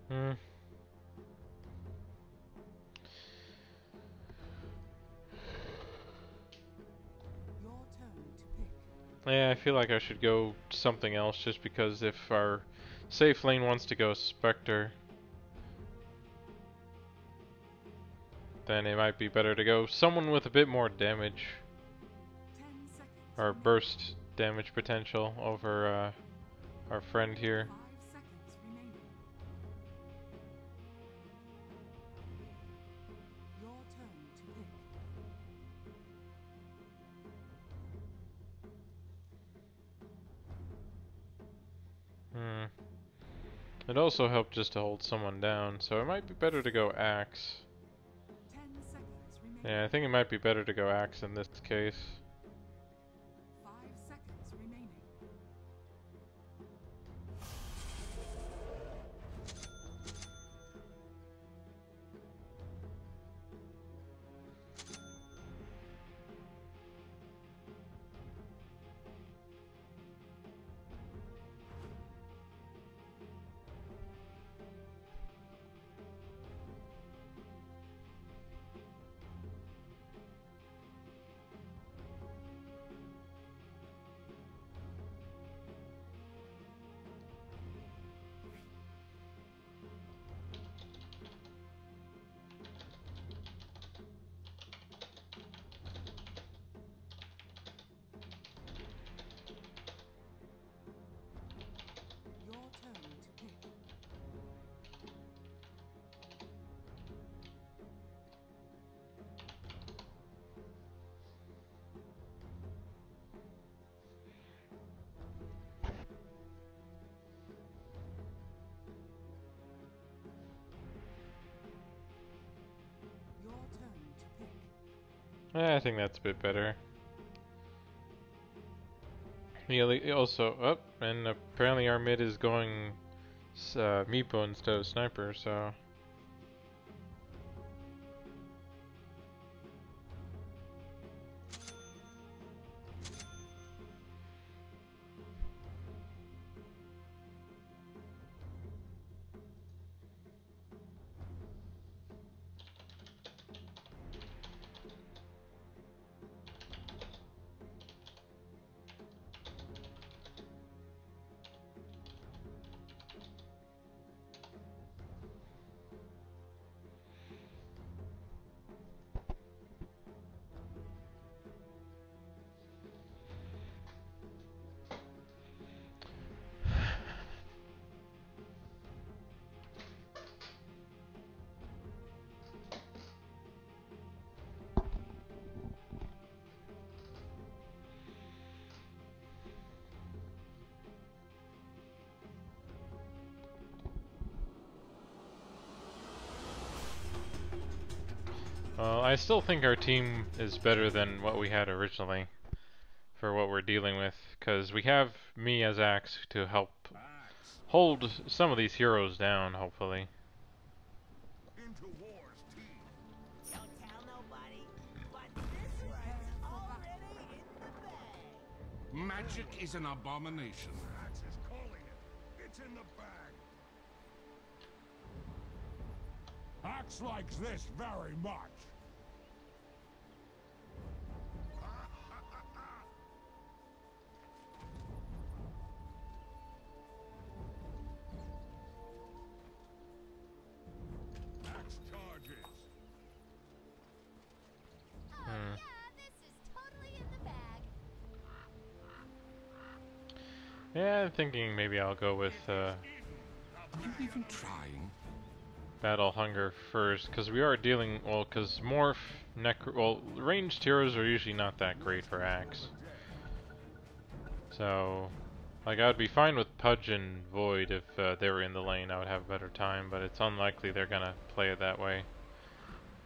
Hmm. Your turn to pick. Yeah, I feel like I should go something else just because if our safe lane wants to go Spectre, then it might be better to go someone with a bit more damage 10 seconds. or burst damage potential over our friend here. 5 seconds remaining. Your turn to pick. Hmm. It also helped just to hold someone down, so it might be better to go axe. 10 seconds remaining. Yeah, I think it might be better to go axe in this case. 5 seconds remaining. Your turn to pick. Your turn to pick. I think that's a bit better. Yeah, also, oh, and apparently our mid is going Meepo instead of Sniper, so... Well, I still think our team is better than what we had originally for what we're dealing with, because we have me as Axe to help Axe hold some of these heroes down, hopefully. into war's teeth. Don't tell nobody, but this one's already in the bag. Magic is an abomination. Axe is calling it. It's in the bag. Axe likes this very much. Axe charges. Oh yeah, this is totally in the bag. Yeah, I'm thinking maybe I'll go with Are you even trying? Battle Hunger first, because we are dealing, well, because Morph, well, ranged heroes are usually not that great for Axe. So, like, I would be fine with Pudge and Void if they were in the lane. I would have a better time, but it's unlikely they're gonna play it that way.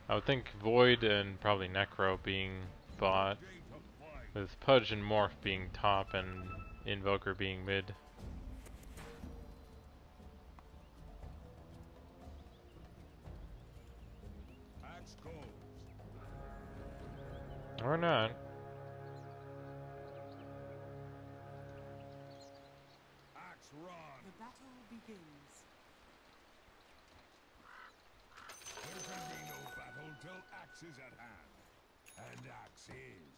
I would think Void and probably Necro being bot, with Pudge and Morph being top and Invoker being mid. Axe goes. Or not. Axe run. The battle begins. There can be no battle till Axe is at hand. And Axe is.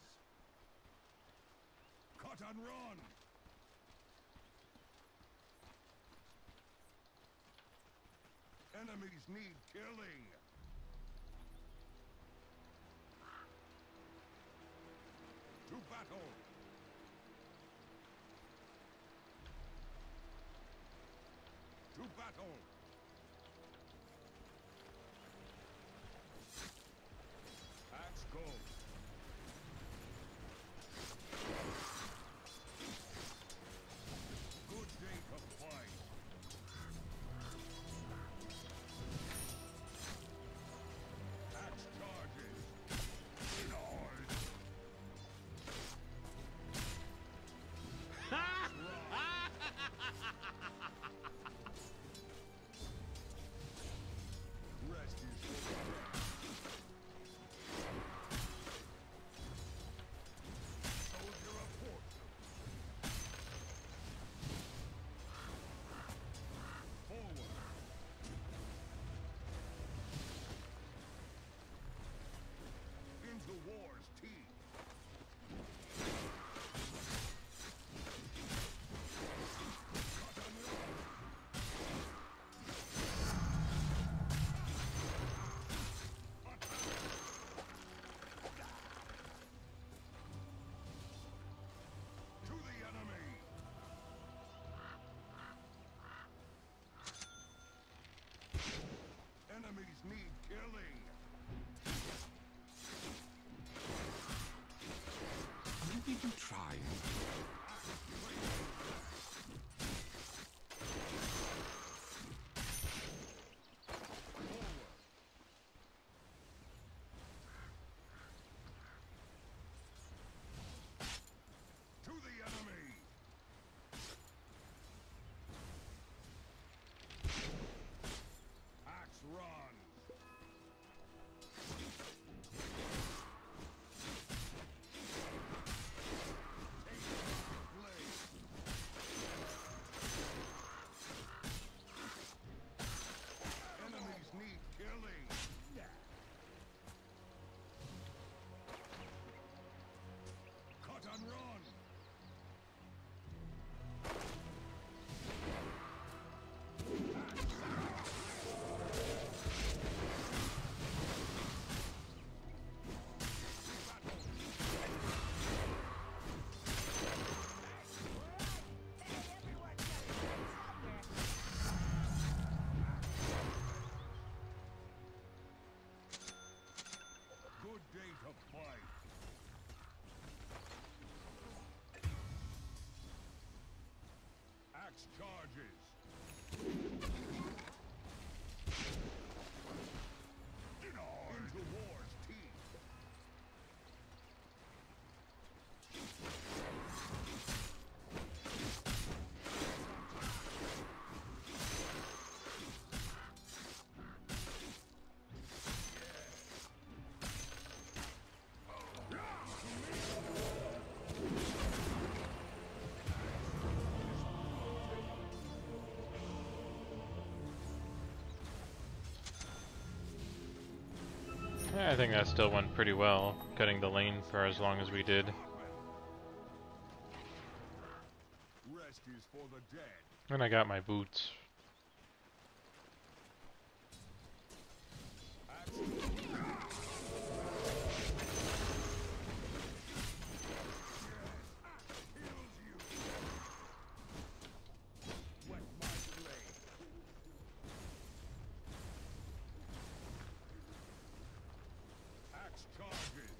Cut and run! Enemies need killing! To battle! To battle! Axe go! Good day to fight! Enemies need killing. Maybe you try. To the enemy. Axe run. Enemies need killing. Cut and run. Good day to fight. Axe charges. Into war's teeth. Yeah, I think that still went pretty well, cutting the lane for as long as we did. Rest is for the dead. And I got my boots. Heals you. Wet my blade. Axe charges.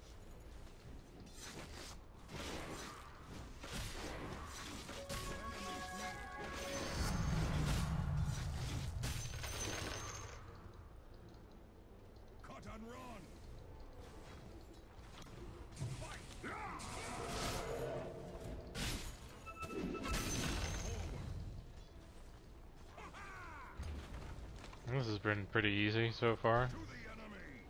Cut and run. Fight. This has been pretty easy so far. To the enemy.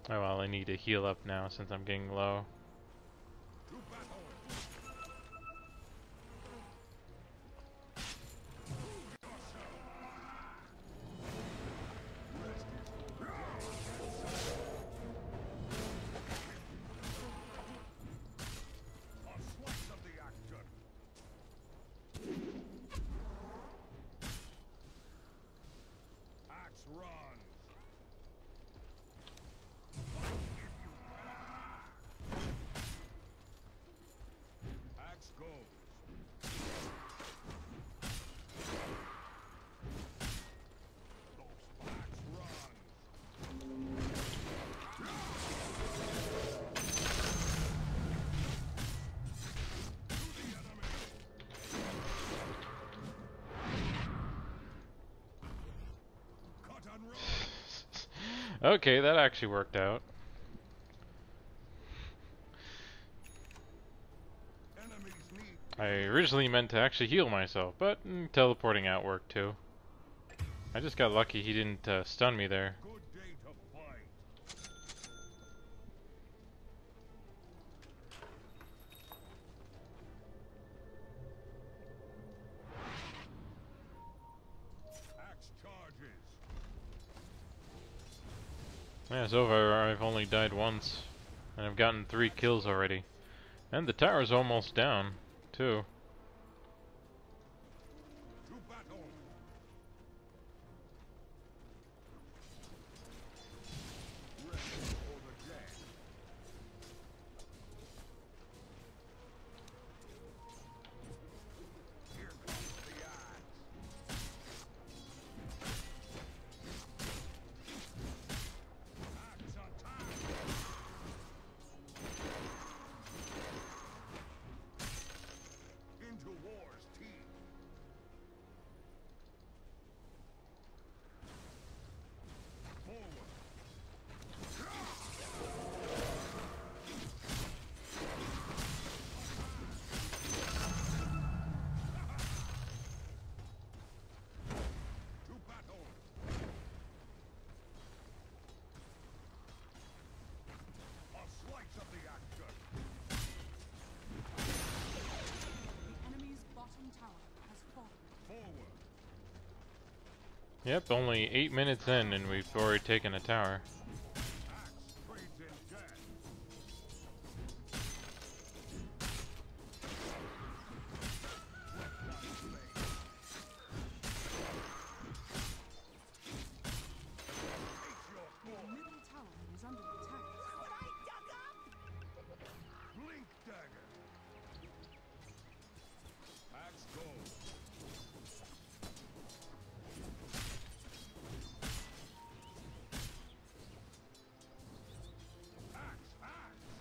Oh well, I need to heal up now since I'm getting low. To battle. A slice of the action. Axe runs. Axe goes. Those axe runs. To the enemy. Cut and run. Okay, that actually worked out. Enemies need I originally meant to actually heal myself, but teleporting out worked too. I just got lucky he didn't stun me there. good day to fight. Axe charges. Yeah, so far I've only died once, and I've gotten 3 kills already. And the tower's almost down, too. To battle. Rest for the dead. Here comes the axe. Axe attack. Into war's teeth. Forward. To battle. A slice of the action. The enemy's bottom tower has fallen. Forward. Yep, only 8 minutes in and we've already taken a tower. Axe trades in death. Face your Your form. middle tower is under attack. What I dug up? Blink dagger. Axe gold. Axe, axe.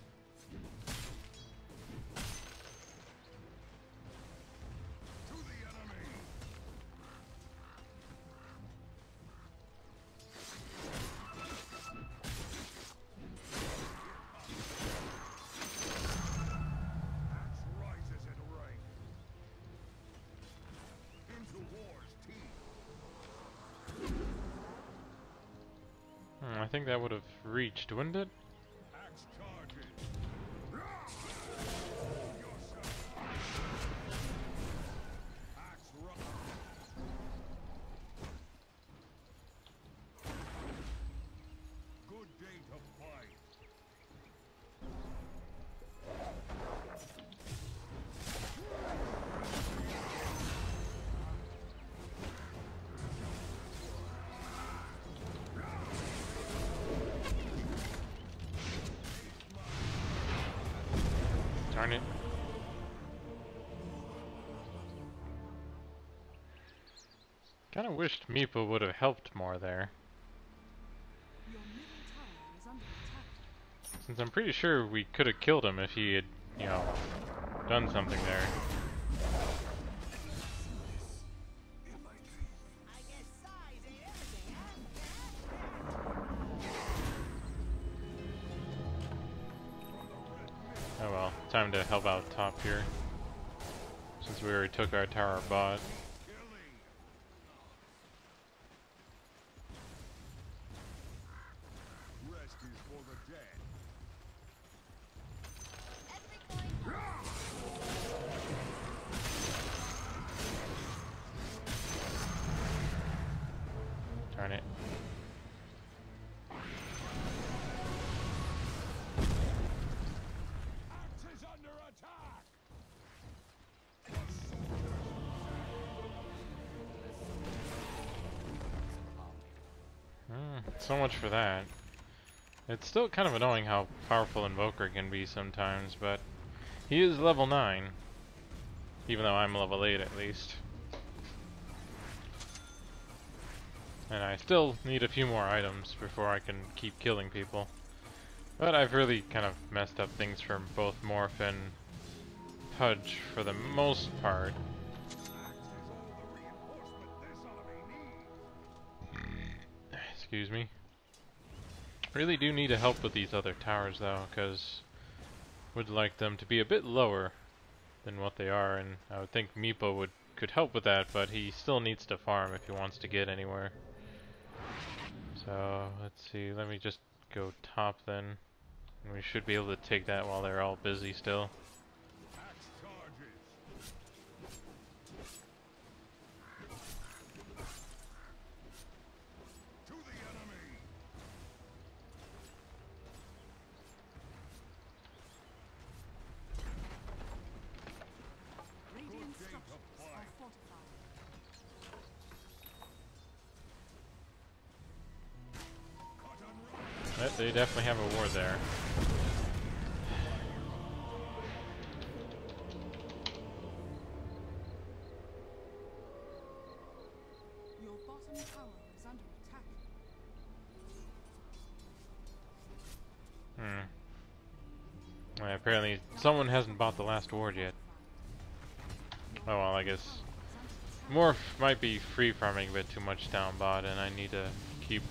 To the enemy. Axe rises in rank. Into war's teeth. I think that would have reached, wouldn't it? Axe charges. Hold yourself. Axe run. Good day to fight. Darn it. Kinda wished Meepo would have helped more there. Your middle tower is under attack. Since I'm pretty sure we could have killed him if he had, you know, done something there. I guess size ain't everything, huh? Oh well, time to help out top here. Since we already took our tower bot. Killing. Rest is for the dead. Darn it. Axe is under attack. So much for that. It's still kind of annoying how powerful Invoker can be sometimes, but he is level 9. Even though I'm level 8 at least. And I still need a few more items before I can keep killing people. But I've really kind of messed up things for both Morph and Pudge for the most part. Axe is all the reinforcement this army needs. Excuse me. Really do need to help with these other towers though, because would like them to be a bit lower than what they are, and I would think Meepo could help with that, but he still needs to farm if he wants to get anywhere. So let's see, let me just go top then. And we should be able to take that while they're all busy still. Axe charges. To the enemy. they definitely have a ward there. Your bottom tower is under attack. Apparently someone hasn't bought the last ward yet. Oh well, I guess Morph might be free farming a bit too much down bot, and I need to keep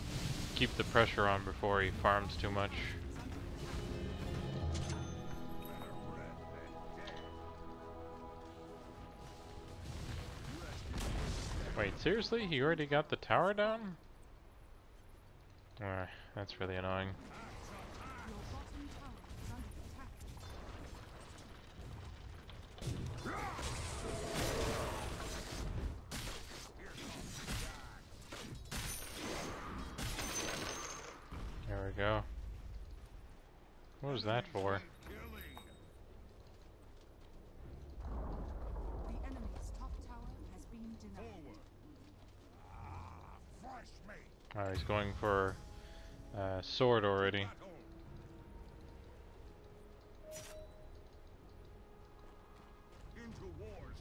the pressure on before he farms too much. Wait, seriously? He already got the tower down? That's really annoying. Your bottom tower is under attack. There we go. What was that for? The enemy's top tower has been denied. Fresh meat. Oh, he's going for sword already. Into war's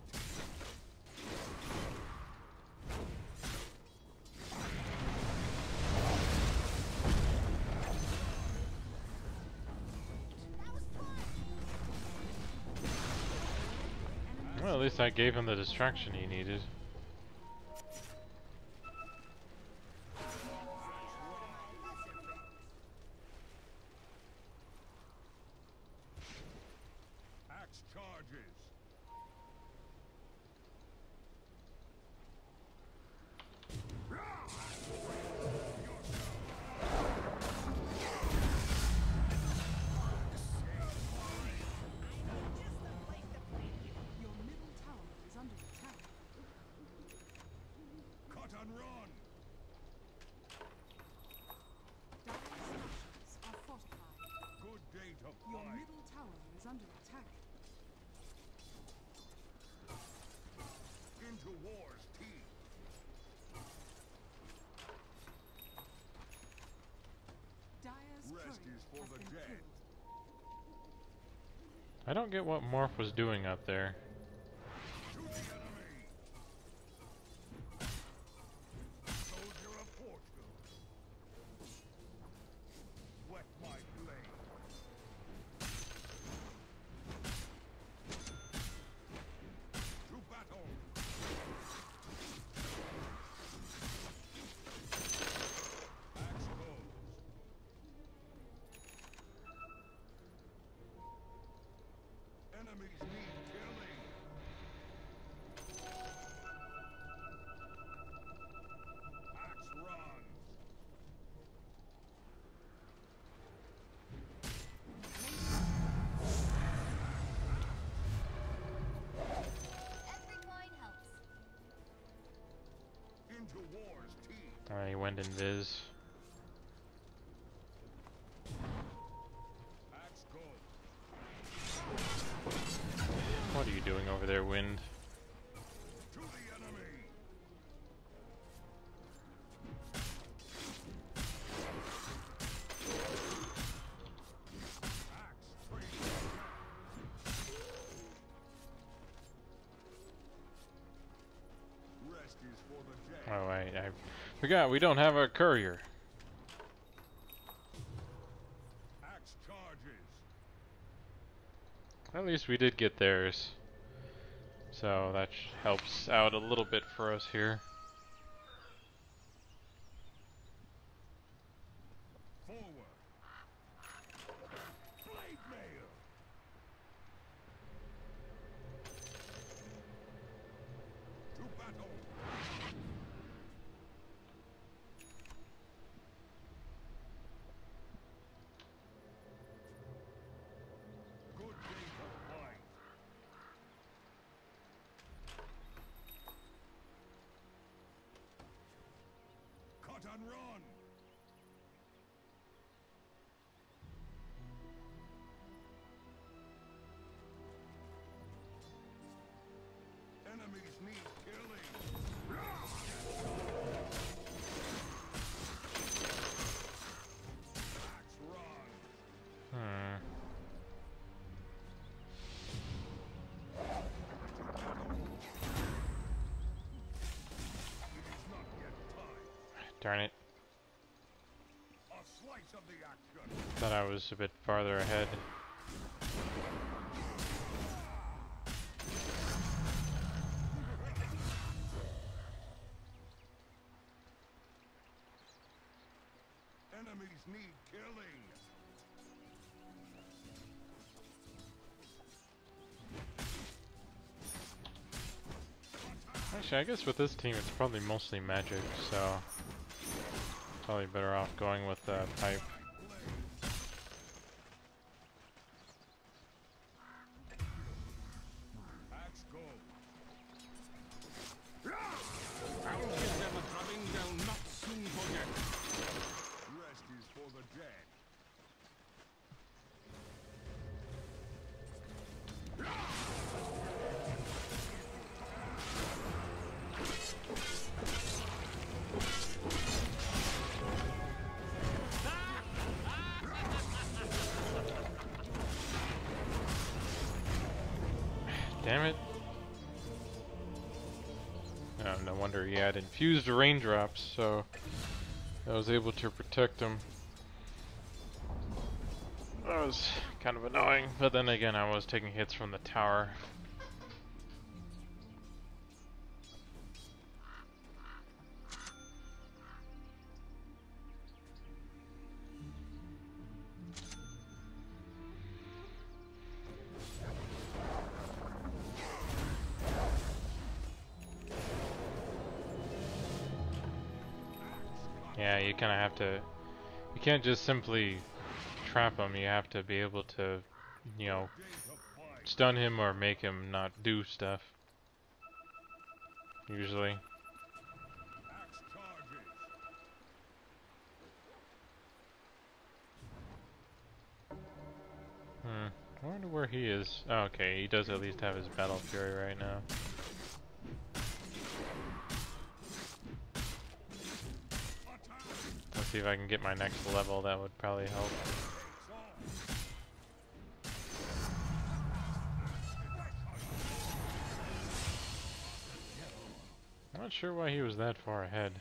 Well, at least I gave him the distraction he needed. axe charges. Your middle tower is under attack. Cut and run. Dire structures are fortified. Good day to Your fight. middle tower is under attack. Into war's teeth. Dire's Rest courier is for has the been dead. killed. I don't get what Morph was doing up there. To the enemy. Soldier of Portugal. Wet my blade. To battle. Axe goes. Enemies need killing. Axe runs. Every coin helps. Into war's teeth. He went invis. Axe goes. What are you doing over there, Wind? To the enemy. Axe tree. Rest is for the dead. Oh, I forgot we don't have a courier. Axe charges. At least we did get theirs. So that helps out a little bit for us here. Forward. Blade mail. To battle. Good day to fight. Cut and run. Enemies need killing. Axe Darn it. A slice of the action. Thought I was a bit farther ahead. Enemies need killing. Actually, I guess with this team it's probably mostly magic, so probably better off going with the pipe. Axe go. I'll give them a drubbing they'll not soon forget. Rest is for the dead. Damn it. Oh, no wonder he had infused raindrops, so I was able to protect him. That was kind of annoying, but then again I was taking hits from the tower. Yeah, you kind of have to, you can't just simply trap him, you have to be able to, you know, stun him or make him not do stuff. Usually. Axe charges. I wonder where he is. Oh, okay, he does at least have his Battle Fury right now. Let's see if I can get my next level, that would probably help. I'm not sure why he was that far ahead.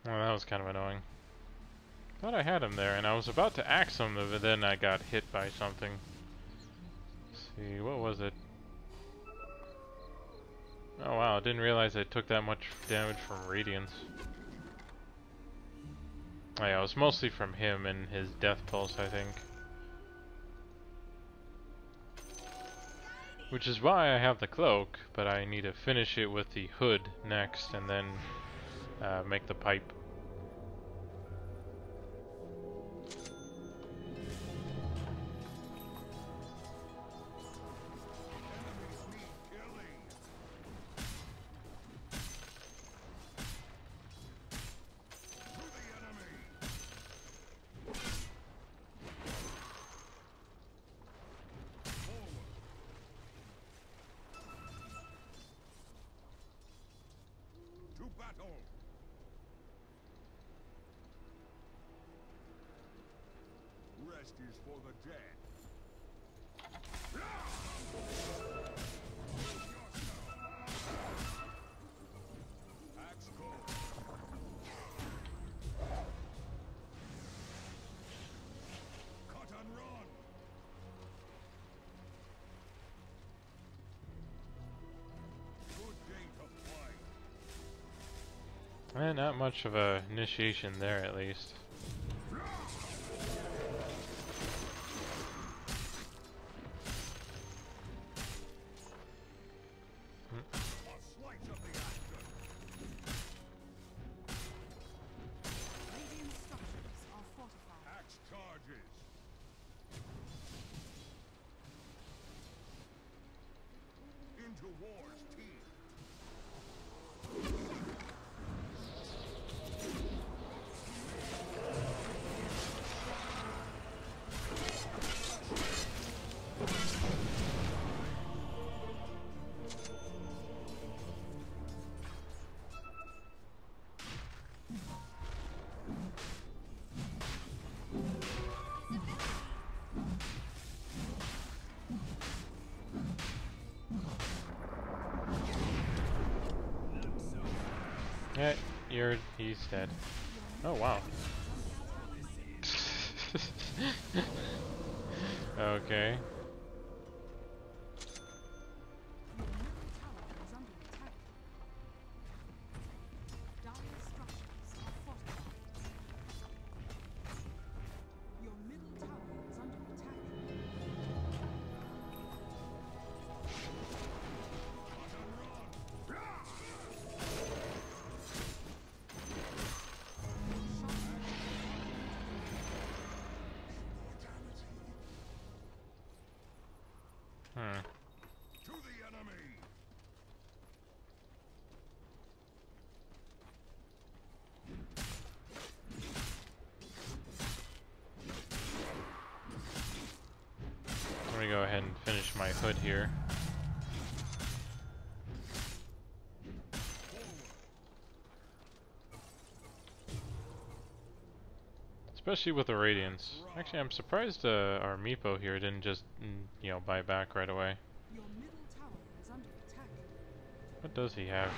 Well, that was kind of annoying. Thought I had him there, and I was about to axe him, but then I got hit by something. Let's see, what was it? Oh wow, I didn't realize I took that much damage from Radiance. Oh yeah, it was mostly from him and his Death Pulse, I think. Which is why I have the cloak, but I need to finish it with the hood next, and then make the pipe. To battle. Rest is for the dead. Axe go. Cut and run. Good day to fight. Not much of a initiation there, at least. A slice of the action. Radiant structures are fortified. Axe charges. Into war's teeth. Yeah, he's dead. Oh wow. Okay. Your middle tower is under attack. Dire structures are fortified. Your middle tower is under attack. Hmm. To the enemy! Let me go ahead and finish my hood here. Especially with the radiance. Actually, I'm surprised our Meepo here didn't just, you know, buy back right away. Your middle tower is under attack. What does he have?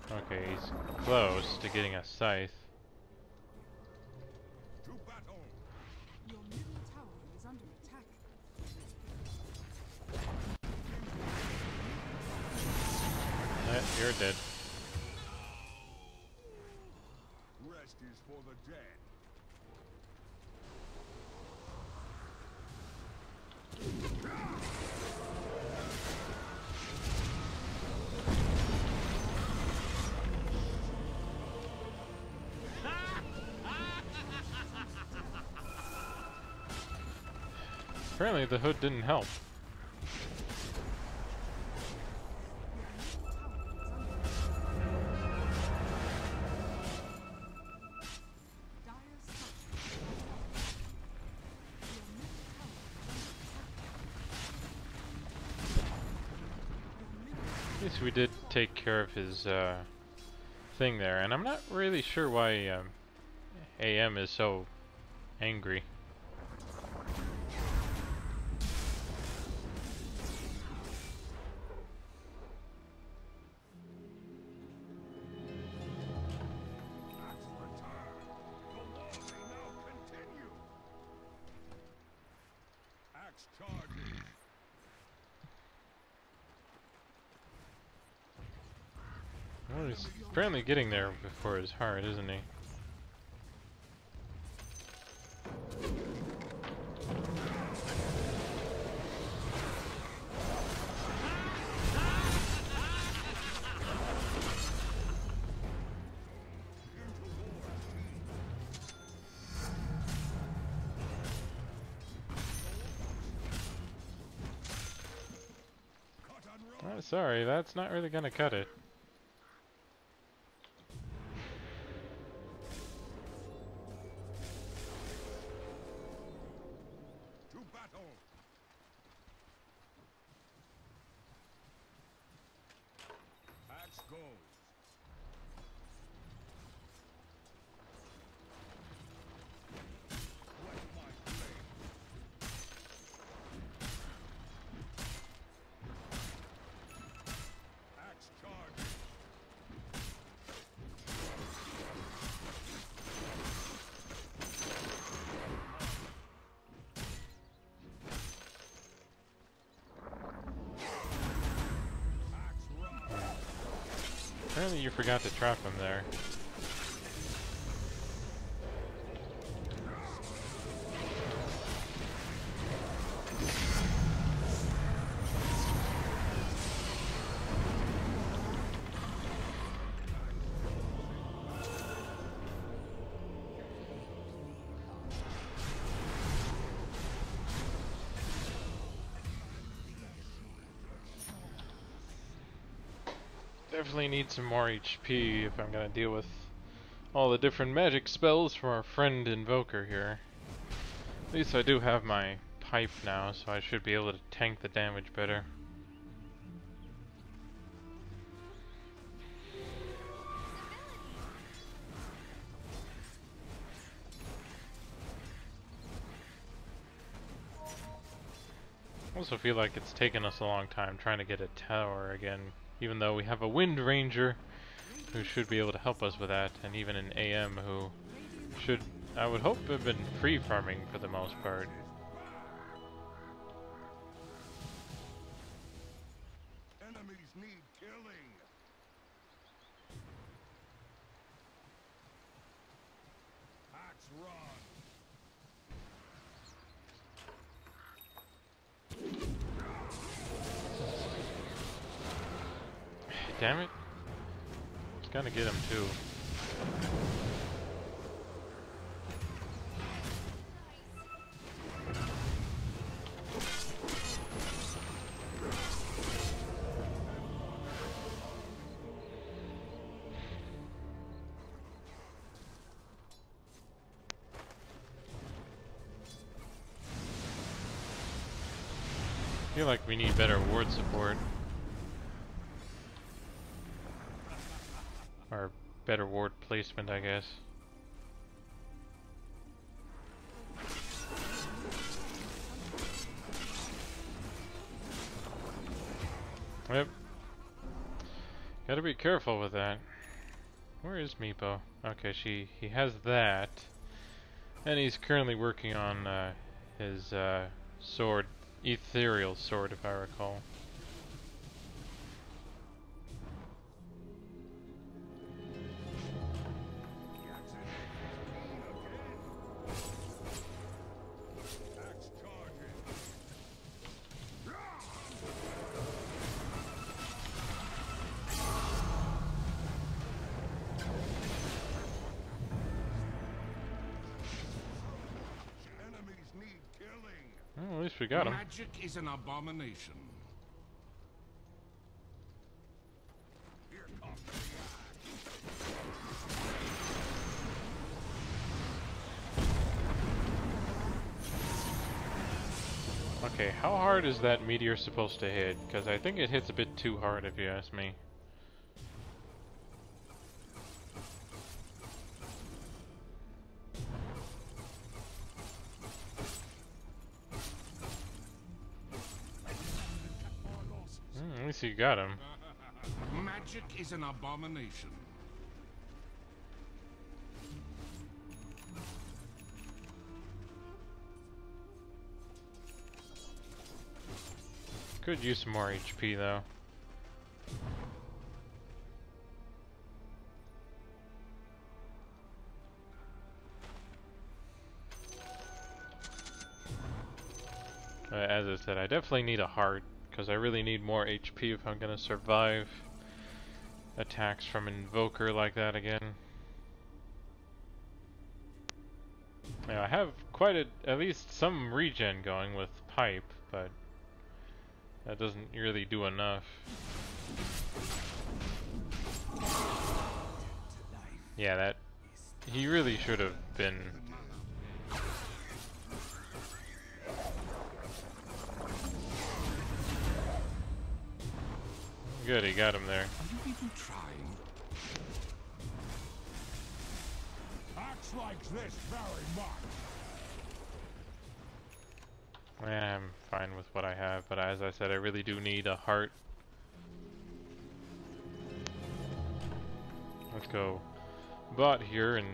Okay, he's close to getting a scythe. To battle! Your middle tower is under attack. You're dead. Rest is for the dead. Apparently the hood didn't help. Dire structures are fortified. Your middle tower is under attack. At least we did take care of his thing there, and I'm not really sure why AM is so angry. Axe return! The war may now continue! Axe charges! Well, he's apparently getting there before his heart, isn't he? Cut and run! Sorry, that's not really gonna cut it. To battle! Axe goes! Wet my blade! Axe charges! Axe run! Apparently you forgot to trap him there. Definitely need some more HP if I'm gonna deal with all the different magic spells from our friend Invoker here. At least I do have my pipe now, so I should be able to tank the damage better. I also feel like it's taken us a long time trying to get a tower again, even though we have a Wind Ranger who should be able to help us with that, and even an AM who should, I would hope, have been free farming for the most part. Enemies need killing. Axe run. Damn it. It's gonna get him too. I feel like we need better ward support. Or better ward placement, I guess. Yep. Gotta be careful with that. Where is Meepo? Okay, he has that. And he's currently working on his sword, ethereal sword if I recall. Axe charging. Enemies need killing. Well, at least we got him. Magic is an abomination. Here comes the Okay, how hard is that meteor supposed to hit? Because I think it hits a bit too hard if you ask me. At least you got him. Magic is an abomination. Could use some more HP though. As I said, I definitely need a heart, because I really need more HP if I'm gonna survive attacks from Invoker like that again. Now, I have quite at least some regen going with Pipe, but that doesn't really do enough. Yeah, he really should have been. Good, he got him there. Are you even trying? Axe likes this very much. I'm fine with what I have, but as I said, I really do need a heart. Let's go bot here and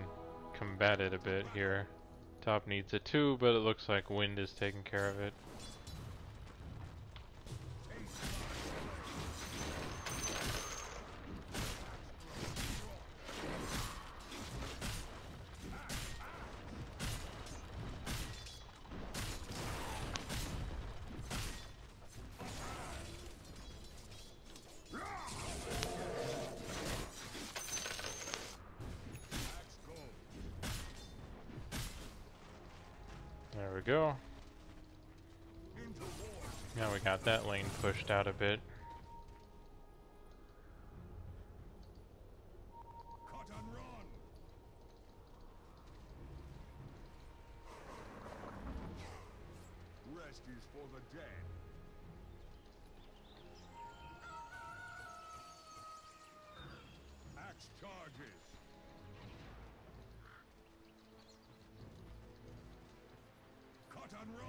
combat it a bit here. Top needs it too, but it looks like wind is taking care of it. There we go. Now we got that lane pushed out a bit. Cut and run. Rest is for the dead. Axe charges. Cut and run.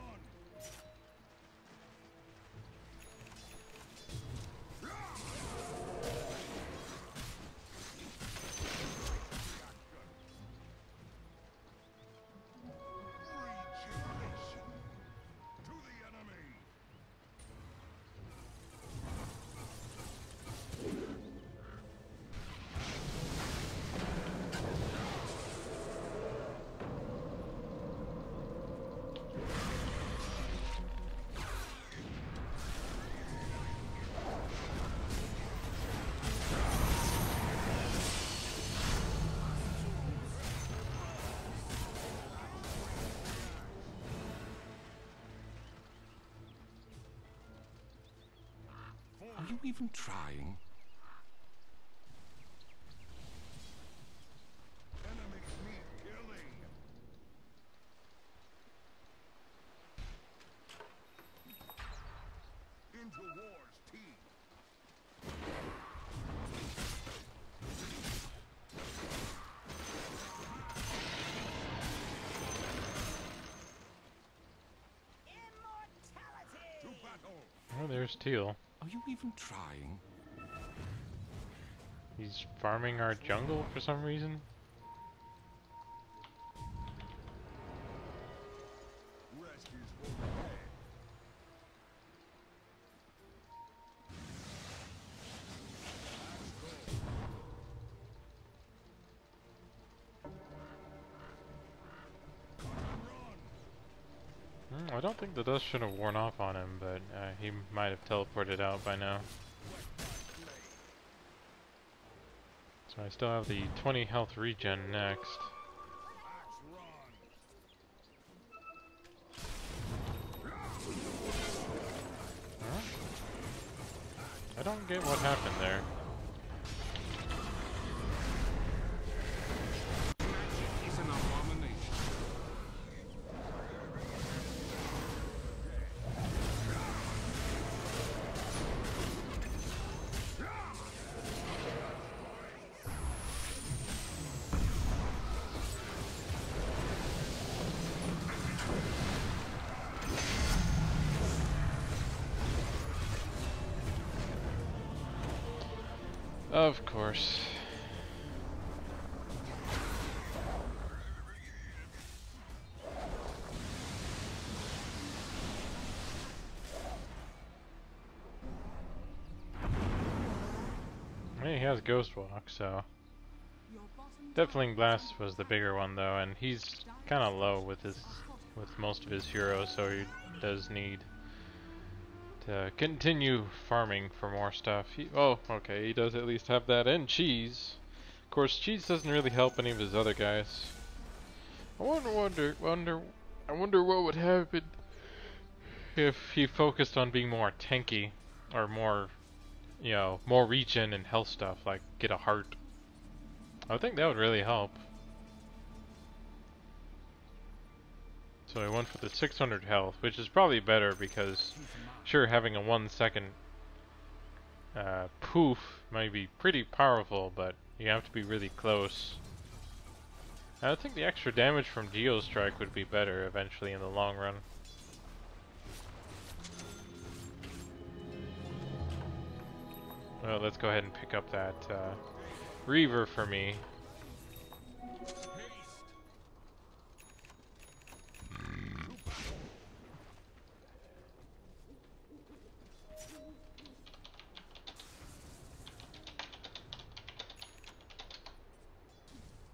Are you even trying? Enemies need killing. Into war's teeth. Immortality! To battle. Oh, there's Teal. Are you even trying? He's farming our jungle for some reason. Rest is for the dead. I don't think the dust should have worn off on him, but he might have teleported out by now. So I still have the 20 health regen next. Huh? I don't get what happened there. It's an abomination. Of course. He has Ghost Walk, so Your bottom Definitely Blast was the bigger one though, and he's kind of low with most of his heroes, so he does need to continue farming for more stuff. Oh, okay, he does at least have that and cheese. Of course, cheese doesn't really help any of his other guys. I wonder what would happen if he focused on being more tanky or more, more regen and health stuff, like get a heart. I think that would really help. So I went for the 600 health, which is probably better because, sure, having a 1 second poof might be pretty powerful, but you have to be really close. I think the extra damage from Geostrike would be better eventually in the long run. Well, let's go ahead and pick up that Reaver for me.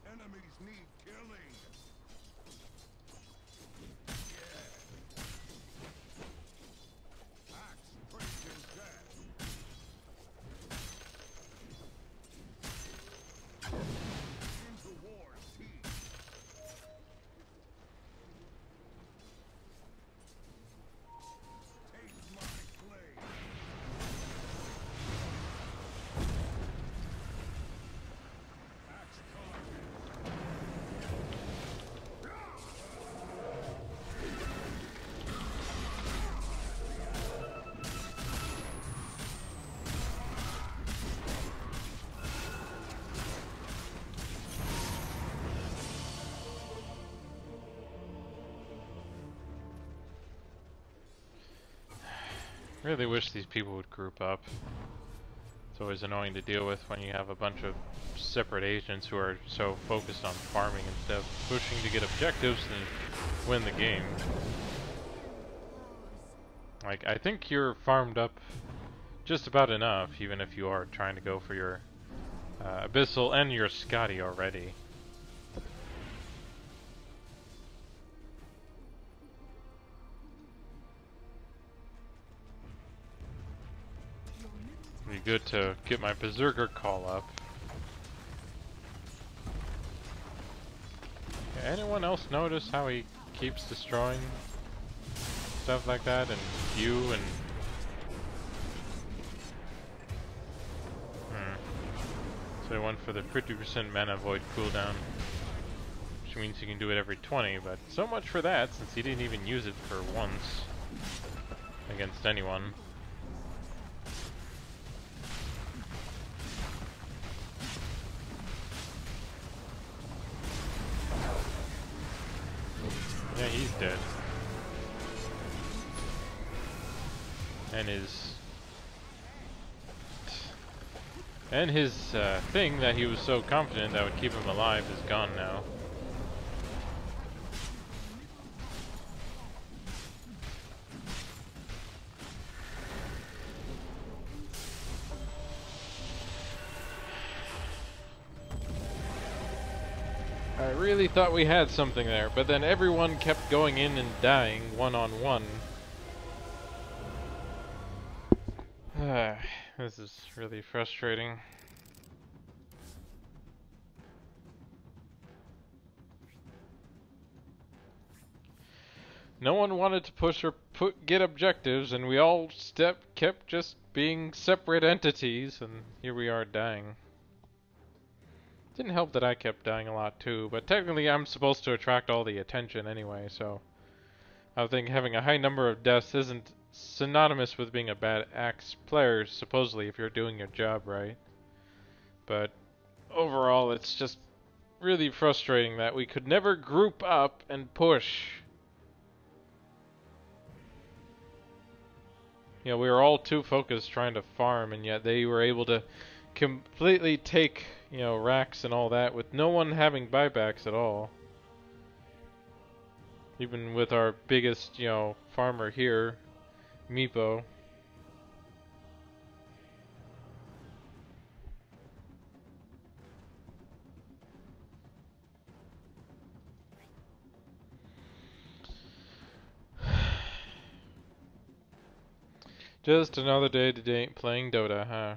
Enemies need killing. Axe, praise and death. Into war's teeth. Taste my flame. Axe collected. Really wish these people would group up. It's always annoying to deal with when you have a bunch of separate agents who are so focused on farming instead of pushing to get objectives and win the game. Like, I think you're farmed up just about enough, even if you are trying to go for your Abyssal and your Scotty already. Be good to get my Berserker call up. Anyone else notice how he keeps destroying stuff like that, and you and So I went for the 50% mana void cooldown, which means you can do it every 20, but so much for that, since he didn't even use it for once against anyone. Yeah, he's dead. And his thing that he was so confident that would keep him alive is gone now. I really thought we had something there, but then everyone kept going in and dying one-on-one. This is really frustrating. No one wanted to push or get objectives, and we all kept just being separate entities, and here we are dying. Didn't help that I kept dying a lot too, but technically I'm supposed to attract all the attention anyway, so I think having a high number of deaths isn't synonymous with being a bad axe player, supposedly, if you're doing your job right. But overall, it's just really frustrating that we could never group up and push. You know, we were all too focused trying to farm, and yet they were able to completely take, you know, racks and all that with no one having buybacks at all. Even with our biggest, you know, farmer here, Meepo. Just another day today playing Dota, huh?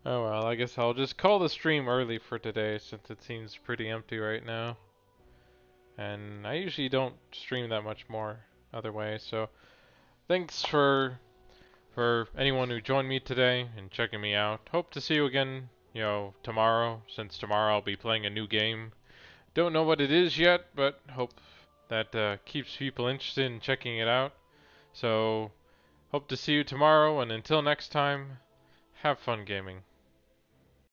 Oh well, I guess I'll just call the stream early for today since it seems pretty empty right now. And I usually don't stream that much more other way, so thanks for anyone who joined me today and checking me out. Hope to see you again, you know, tomorrow, since tomorrow I'll be playing a new game. Don't know what it is yet, but hope that keeps people interested in checking it out. So, hope to see you tomorrow, and until next time, have fun gaming.